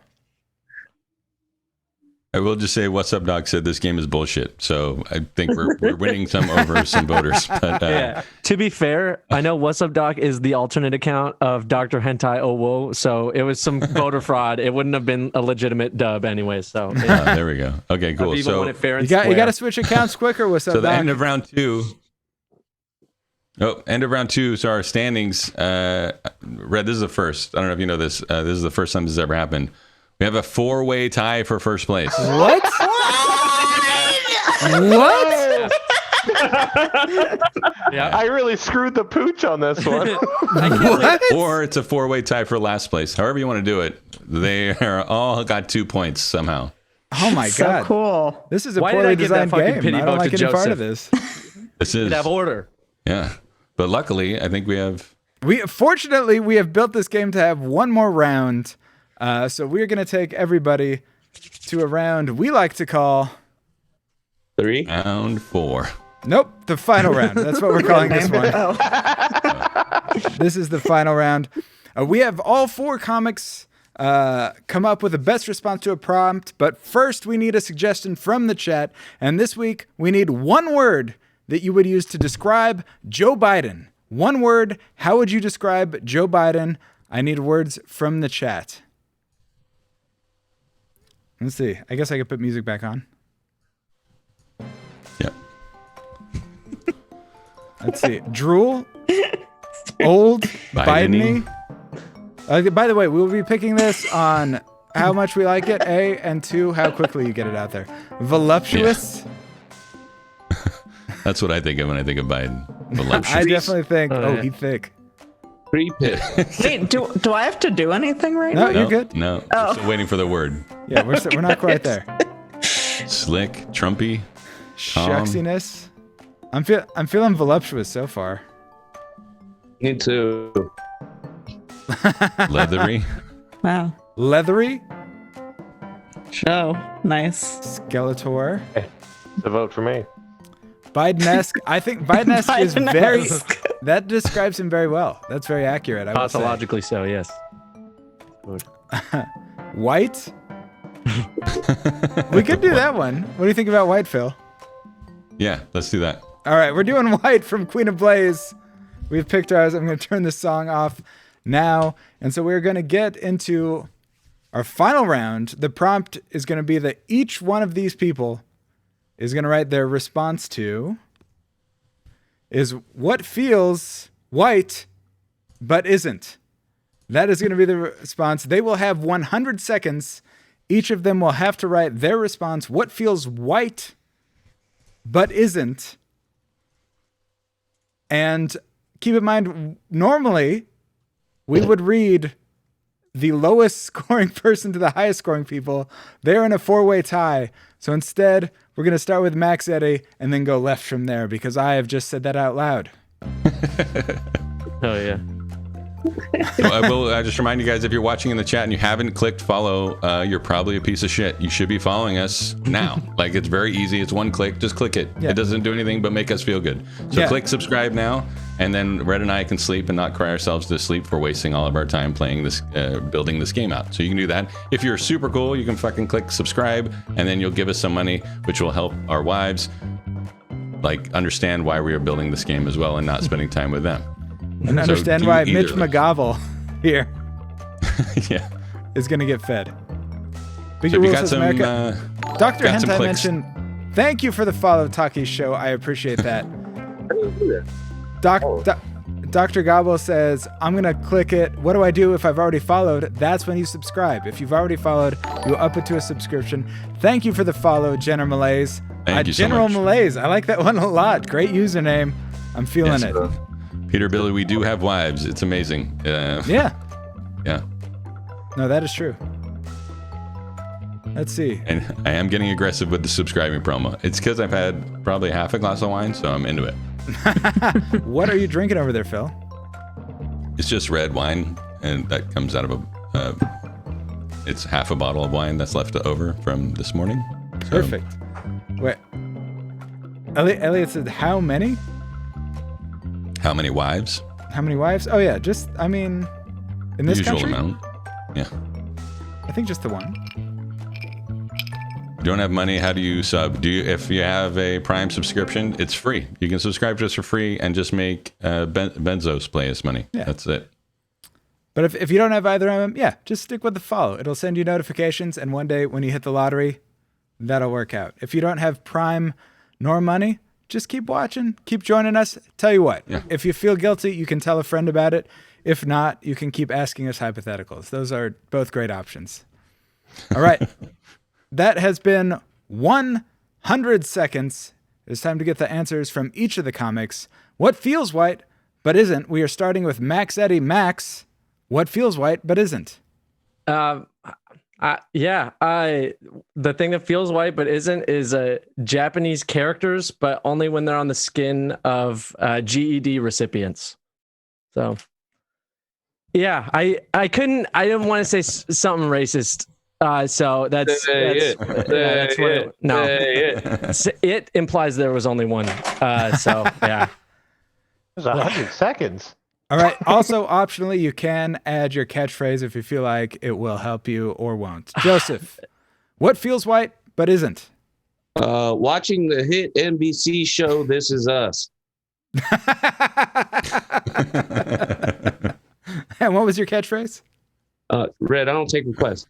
S2: I will just say, What's Up Doc said this game is bullshit. So I think we're winning some over some voters. But,
S6: Yeah. To be fair, I know What's Up Doc is the alternate account of Dr. Hentai Owo, so it was some voter fraud. It wouldn't have been a legitimate dub anyway. So
S2: there we go. Okay, cool.
S6: Aviva
S2: So
S6: won it fair and
S1: You got
S6: square.
S1: to switch accounts quicker. What's up,
S2: so the
S1: Doc?
S2: end of round 2. Oh, end of round 2. So our standings. Red, this is the first. I don't know if you know this. This is the first time this has ever happened. We have a 4-way tie for first place.
S1: What? What?
S6: Yeah.
S3: I really screwed the pooch on this one.
S2: Or it's a 4-way tie for last place. However you want to do it. They are all got 2 points somehow.
S1: Oh my
S4: So
S1: god.
S4: cool.
S1: This is a
S6: Why did
S1: poorly
S6: I give that
S1: designed
S6: fucking
S1: game.
S6: pity
S1: I don't
S6: vote
S1: like
S6: to
S1: any part of
S6: Joseph?
S1: this.
S2: This is
S6: Have order.
S2: yeah. But luckily, I think we have.
S1: Fortunately, we have built this game to have one more round. So we're going to take everybody to a round we like to call.
S5: 3.
S2: Round 4.
S1: Nope, the final round. That's what we're calling this one.
S4: Oh.
S1: This is the final round. We have all 4 comics come up with the best response to a prompt, but first we need a suggestion from the chat. And this week we need one word that you would use to describe Joe Biden. One word. How would you describe Joe Biden? I need words from the chat. Let's see. I guess I could put music back on.
S2: Yep.
S1: Let's see. Drool. Old.
S2: Biden-y.
S1: Biden-y. By the way, we'll be picking this on how much we like it, A, and 2, how quickly you get it out there. Voluptuous.
S2: That's what I think of when I think of Biden. Voluptuous.
S1: I definitely think,
S6: Oh, yeah.
S1: he's thick.
S5: 3 pit.
S4: Wait, do I have to do anything right
S1: No,
S4: now?
S1: you're good.
S2: No. We're still waiting for the word.
S1: Yeah, we're not quite there.
S2: Slick, Trumpy.
S1: Shucksiness. I'm feeling voluptuous so far.
S5: Me too.
S2: Leathery.
S4: Wow.
S1: Leathery.
S4: Oh, nice.
S1: Skeletor.
S3: The vote for me.
S1: Bidenesque. I think Bidenesque is very.
S4: Bidenesque.
S1: That describes him very well. That's very accurate. I would say.
S6: Pathologically so, yes.
S1: White. We could do that one. What do you think about white, Phil?
S2: Yeah, let's do that.
S1: All right, we're doing white from Queen of Blaze. We've picked ours. I'm going to turn this song off now. And so we're going to get into our final round. The prompt is going to be that each one of these people is going to write their response to is what feels white but isn't. That is going to be the response. They will have 100 seconds. Each of them will have to write their response. What feels white but isn't. And keep in mind, normally we would read the lowest scoring person to the highest scoring people. They're in a 4-way tie. So instead, we're going to start with Max Eddy and then go left from there because I have just said that out loud.
S6: Oh, yeah.
S2: So I will just remind you guys, if you're watching in the chat and you haven't clicked follow, you're probably a piece of shit. You should be following us now. Like, it's very easy. It's one click. Just click it.
S1: Yeah.
S2: It doesn't do anything but make us feel good. So
S1: Yeah.
S2: click subscribe now, and then Red and I can sleep and not cry ourselves to sleep for wasting all of our time playing this, building this game out. So you can do that. If you're super cool, you can fucking click subscribe, and then you'll give us some money, which will help our wives like understand why we are building this game as well and not spending time with them.
S1: And
S2: So
S1: understand
S2: do
S1: why
S2: either
S1: Mitch
S2: of those.
S1: McGovell here
S2: Yeah.
S1: is going to get fed.
S2: So
S1: Bigger
S2: if you
S1: Rules
S2: got
S1: Says
S2: some,
S1: America. Dr.
S2: got some
S1: Hentai
S2: clicks.
S1: mentioned, thank you for the follow, Taki's show. I appreciate that. Dr. Gobble says, I'm going to click it. What do I do if I've already followed? That's when you subscribe. If you've already followed, you up it to a subscription. Thank you for the follow, General Malaise.
S2: Thank you so
S1: General
S2: much.
S1: Malaise. I like that one a lot. Great username. I'm feeling
S2: Yes.
S1: it.
S2: Peter, Billy, we do have wives. It's amazing.
S1: Yeah.
S2: Yeah.
S1: No, that is true. Let's see.
S2: And I am getting aggressive with the subscribing promo. It's because I've had probably half a glass of wine, so I'm into it.
S1: What are you drinking over there, Phil?
S2: It's just red wine, and that comes out of it's half a bottle of wine that's left over from this morning. So,
S1: Perfect. Wait. Elliot said, how many?
S2: How many wives?
S1: How many wives? Oh, yeah. Just, I mean, in this
S2: Usual
S1: country?
S2: amount. Yeah.
S1: I think just the one.
S2: You don't have money, how do you sub? If you have a Prime subscription, it's free. You can subscribe to us for free and just make Benzos play us money. Yeah. That's it.
S1: But if you don't have either of them, yeah, just stick with the follow. It'll send you notifications, and one day when you hit the lottery, that'll work out. If you don't have Prime nor money, just keep watching, keep joining us. Tell you what, if you feel guilty, you can tell a friend about it. If not, you can keep asking us hypotheticals. Those are both great options. All right. That has been 100 seconds. It's time to get the answers from each of the comics. What feels white but isn't? We are starting with Max Eddy. Max, what feels white but isn't?
S6: The thing that feels white but isn't is Japanese characters, but only when they're on the skin of GED recipients. So, yeah, I didn't want to say something racist. So that's what it implies there was only one. So yeah.
S3: It was 100 seconds.
S1: All right. Also, optionally, you can add your catchphrase if you feel like it will help you or won't. Joseph, what feels white but isn't?
S5: Watching the hit NBC show This Is Us.
S1: And what was your catchphrase?
S5: Red, I don't take requests.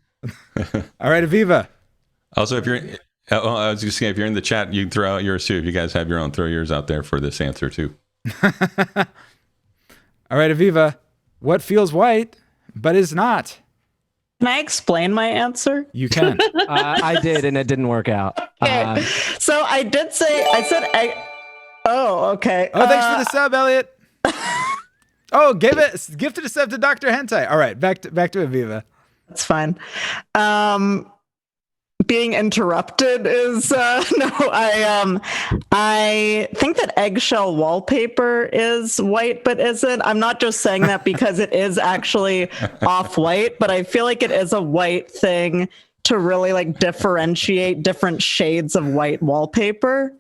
S1: All right, Aviva.
S2: Also, if you're, I was just saying, if you're in the chat, you can throw out yours too. If you guys have your own, throw yours out there for this answer too.
S1: All right, Aviva, what feels white but is not?
S4: Can I explain my answer?
S1: You can.
S6: I did, and it didn't work out.
S4: Okay. So I did say, I said, oh, okay.
S1: Oh, thanks for the sub, Elliot. Oh, gifted a sub to Dr. Hentai. All right, back to Aviva.
S4: That's fine. Being interrupted is no. I think that eggshell wallpaper is white, but isn't. I'm not just saying that because it is actually off-white, but I feel like it is a white thing to really like differentiate different shades of white wallpaper.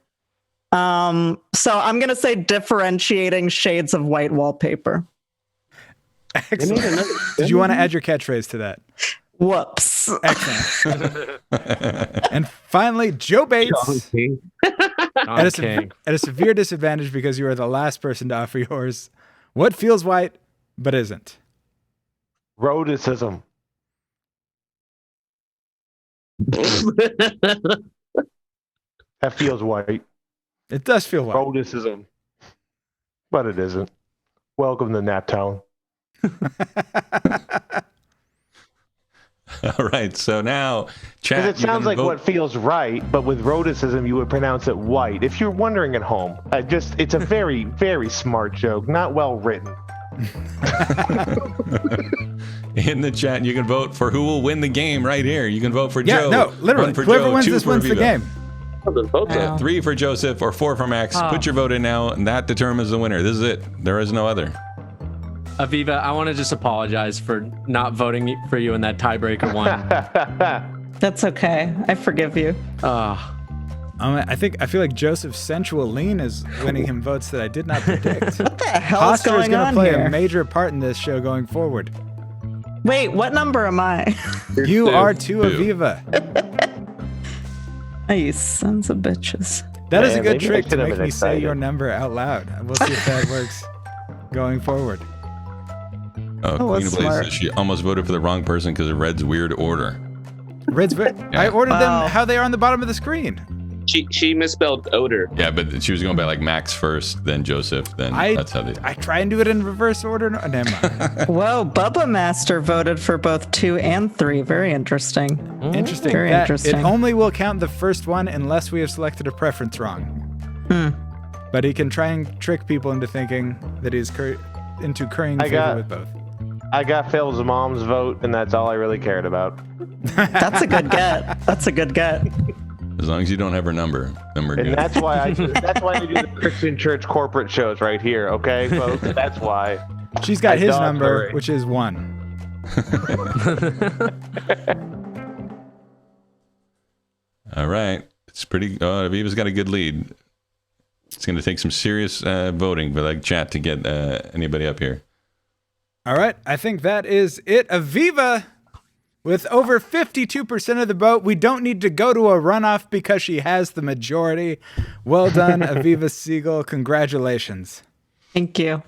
S4: So I'm gonna say differentiating shades of white wallpaper.
S1: Excellent. Did you want to add your catchphrase to that?
S4: Whoops.
S1: Excellent. And finally, Joe Bates. At a severe disadvantage because you are the last person to offer yours. What feels white but isn't?
S3: Rhoticism. That feels white.
S1: It does feel white.
S3: Rhoticism. But it isn't. Welcome to Naptown.
S2: All right, so now chat.
S3: Because it sounds like what feels right, but with rhoticism, you would pronounce it white. If you're wondering at home, it's a very, very smart joke, not well written.
S2: In the chat, you can vote for who will win the game right here. You can vote for Joe.
S1: Yeah, no, literally.
S2: For
S1: Whoever
S2: Joe,
S1: wins
S2: 2
S1: this
S2: for
S1: wins the
S2: Aviva.
S1: game.
S2: 3 for Joseph or 4 for Max. Put your vote in now, and that determines the winner. This is it. There is no other.
S6: Aviva, I want to just apologize for not voting for you in that tiebreaker one.
S4: That's okay. I forgive you.
S1: I feel like Joseph's sensual lean is winning him votes that I did not predict.
S4: What the hell is
S1: Posture
S4: going
S1: is going
S4: on
S1: to play
S4: here?
S1: a major part in this show going forward.
S4: Wait, what number am I?
S1: You are 2 Aviva.
S4: Oh, you sons of bitches.
S1: That is a good
S3: maybe I
S1: trick to
S3: should have
S1: make
S3: been
S1: me say
S3: excited.
S1: your number out loud. We'll see if that works going forward.
S2: Oh,
S4: Oh,
S2: Queen
S4: that's
S2: of Blaze
S4: smart.
S2: says she almost voted for the wrong person because of Red's weird order.
S1: Red's I ordered
S4: Wow.
S1: them how they are on the bottom of the screen.
S5: She misspelled odor.
S2: Yeah, but she was going by like Max first, then Joseph, then that's how they.
S1: I try and do it in reverse order. No, never mind.
S4: Whoa, Bubba Master voted for both 2 and 3. Very interesting.
S1: Interesting.
S4: Very interesting.
S1: It only will count the first one unless we have selected a preference wrong. But he can try and trick people into thinking that he's into currying favor with both.
S3: I got Phil's mom's vote, and that's all I really cared about.
S4: That's a good get. That's a good get.
S2: As long as you don't have her number, then we're
S3: And
S2: good.
S3: that's why I do the Christian church corporate shows right here, okay, folks? That's why.
S1: She's got his
S3: dog
S1: number,
S3: curry.
S1: which is 1.
S2: All right. It's pretty. Aviva's got a good lead. It's going to take some serious voting, but like chat to get anybody up here.
S1: All right. I think that is it. Aviva, With over 52% of the vote, we don't need to go to a runoff because she has the majority. Well done, Aviva Siegel. Congratulations.
S4: Thank you.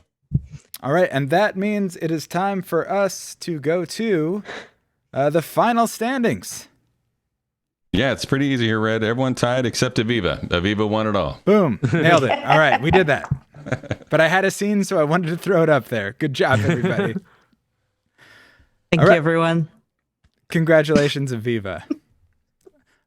S1: All right, and that means it is time for us to go to the final standings.
S2: Yeah, it's pretty easy here, Red. Everyone tied except Aviva. Aviva won it all.
S1: Boom. Nailed it. All right, we did that. But I had a scene, so I wanted to throw it up there. Good job, everybody.
S4: Thank you, everyone.
S1: Congratulations, Aviva.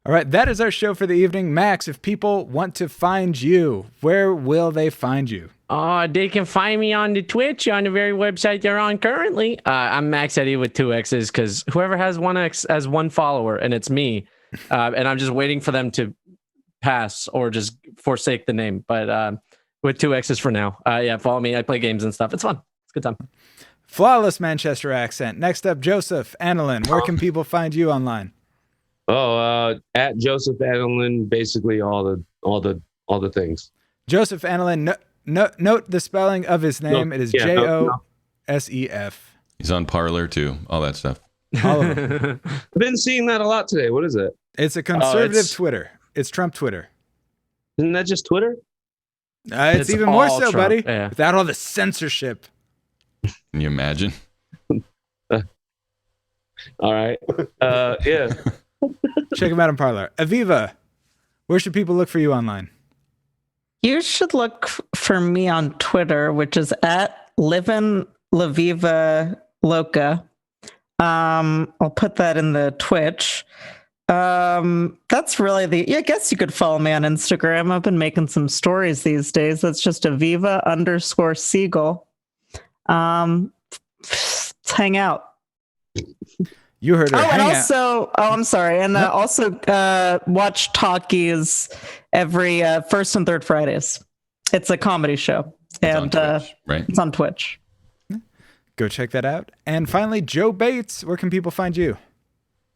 S1: All right, that is our show for the evening. Max, if people want to find you, where will they find you?
S6: They can find me on the Twitch on the very website they're on currently. I'm Max Eddy with 2 X's because whoever has 1 X has 1 follower, and it's me. And I'm just waiting for them to pass or just forsake the name. But with 2 X's for now. Yeah, follow me. I play games and stuff. It's fun. It's a good time.
S1: Flawless Manchester accent. Next up, Josef Anolin. Where can people find you online?
S5: At Josef Anolin, basically all the things.
S1: Josef Anolin. Note the spelling of his name. It is Josef.
S2: He's on Parler too. All that stuff.
S1: All of them.
S5: I've been seeing that a lot today. What is it?
S1: It's a conservative Twitter. It's Trump Twitter.
S5: Isn't that just Twitter?
S1: It's even more so,
S6: Trump,
S1: buddy.
S6: yeah.
S1: Without all the censorship.
S2: Can you imagine?
S5: All right. Yeah.
S1: Check him out on Parler. Aviva, where should people look for you online?
S4: You should look for me on Twitter, which is at Livin' La Viva Loca. I'll put that in the Twitch. That's really I guess you could follow me on Instagram. I've been making some stories these days. That's just Aviva_Siegel. Let's hang out.
S1: You heard her.
S4: And also, I'm sorry. And also watch Talkies every first and third Fridays. It's a comedy show. And
S2: Twitch, right?
S4: It's on Twitch.
S1: Go check that out. And finally, Joe Bates, where can people find you?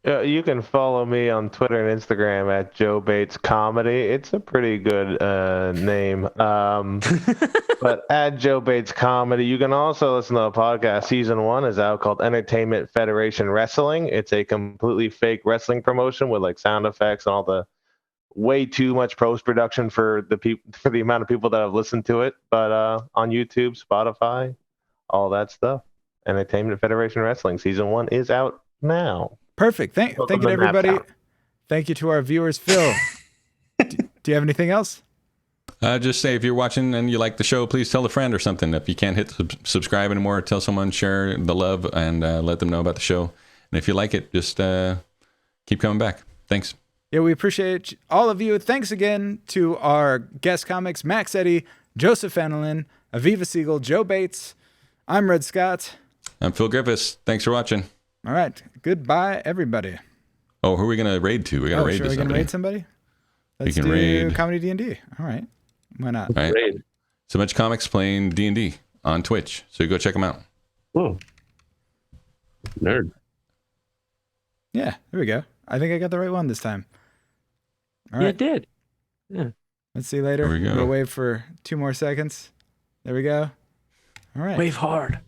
S3: You can follow me on Twitter and Instagram at Joe Bates Comedy. It's a pretty good name. But at Joe Bates Comedy, you can also listen to a podcast. Season 1 is out called Entertainment Federation Wrestling. It's a completely fake wrestling promotion with like sound effects and all the way too much post production for the amount of people that have listened to it. But on YouTube, Spotify, all that stuff. Entertainment Federation Wrestling Season 1 is out now.
S1: Perfect. Thank you to everybody. Thank you to our viewers. Phil, do you have anything else?
S2: Just say if you're watching and you like the show, please tell a friend or something. If you can't hit subscribe anymore, tell someone, share the love, and let them know about the show. And if you like it, just keep coming back. Thanks.
S1: Yeah, we appreciate all of you. Thanks again to our guest comics, Max Eddy, Josef Anolin, Aviva Siegel, Joe Bates. I'm Red Scott.
S2: I'm Phil Griffiths. Thanks for watching.
S1: All right. Goodbye, everybody.
S2: Oh, who are we going to raid to? We're going to raid to somebody.
S1: We're going to raid somebody? Let's
S2: can
S1: do
S2: raid
S1: Comedy D&D. All right. Why not?
S2: All right. So much comics playing D&D on Twitch. So you go check them out.
S5: Oh. Nerd.
S1: Yeah, there we go. I think I got the right one this time. All right.
S6: You did. Yeah.
S1: Let's see later.
S2: There we go.
S1: We'll wait for 2 more seconds. There we go. All right.
S6: Wave hard.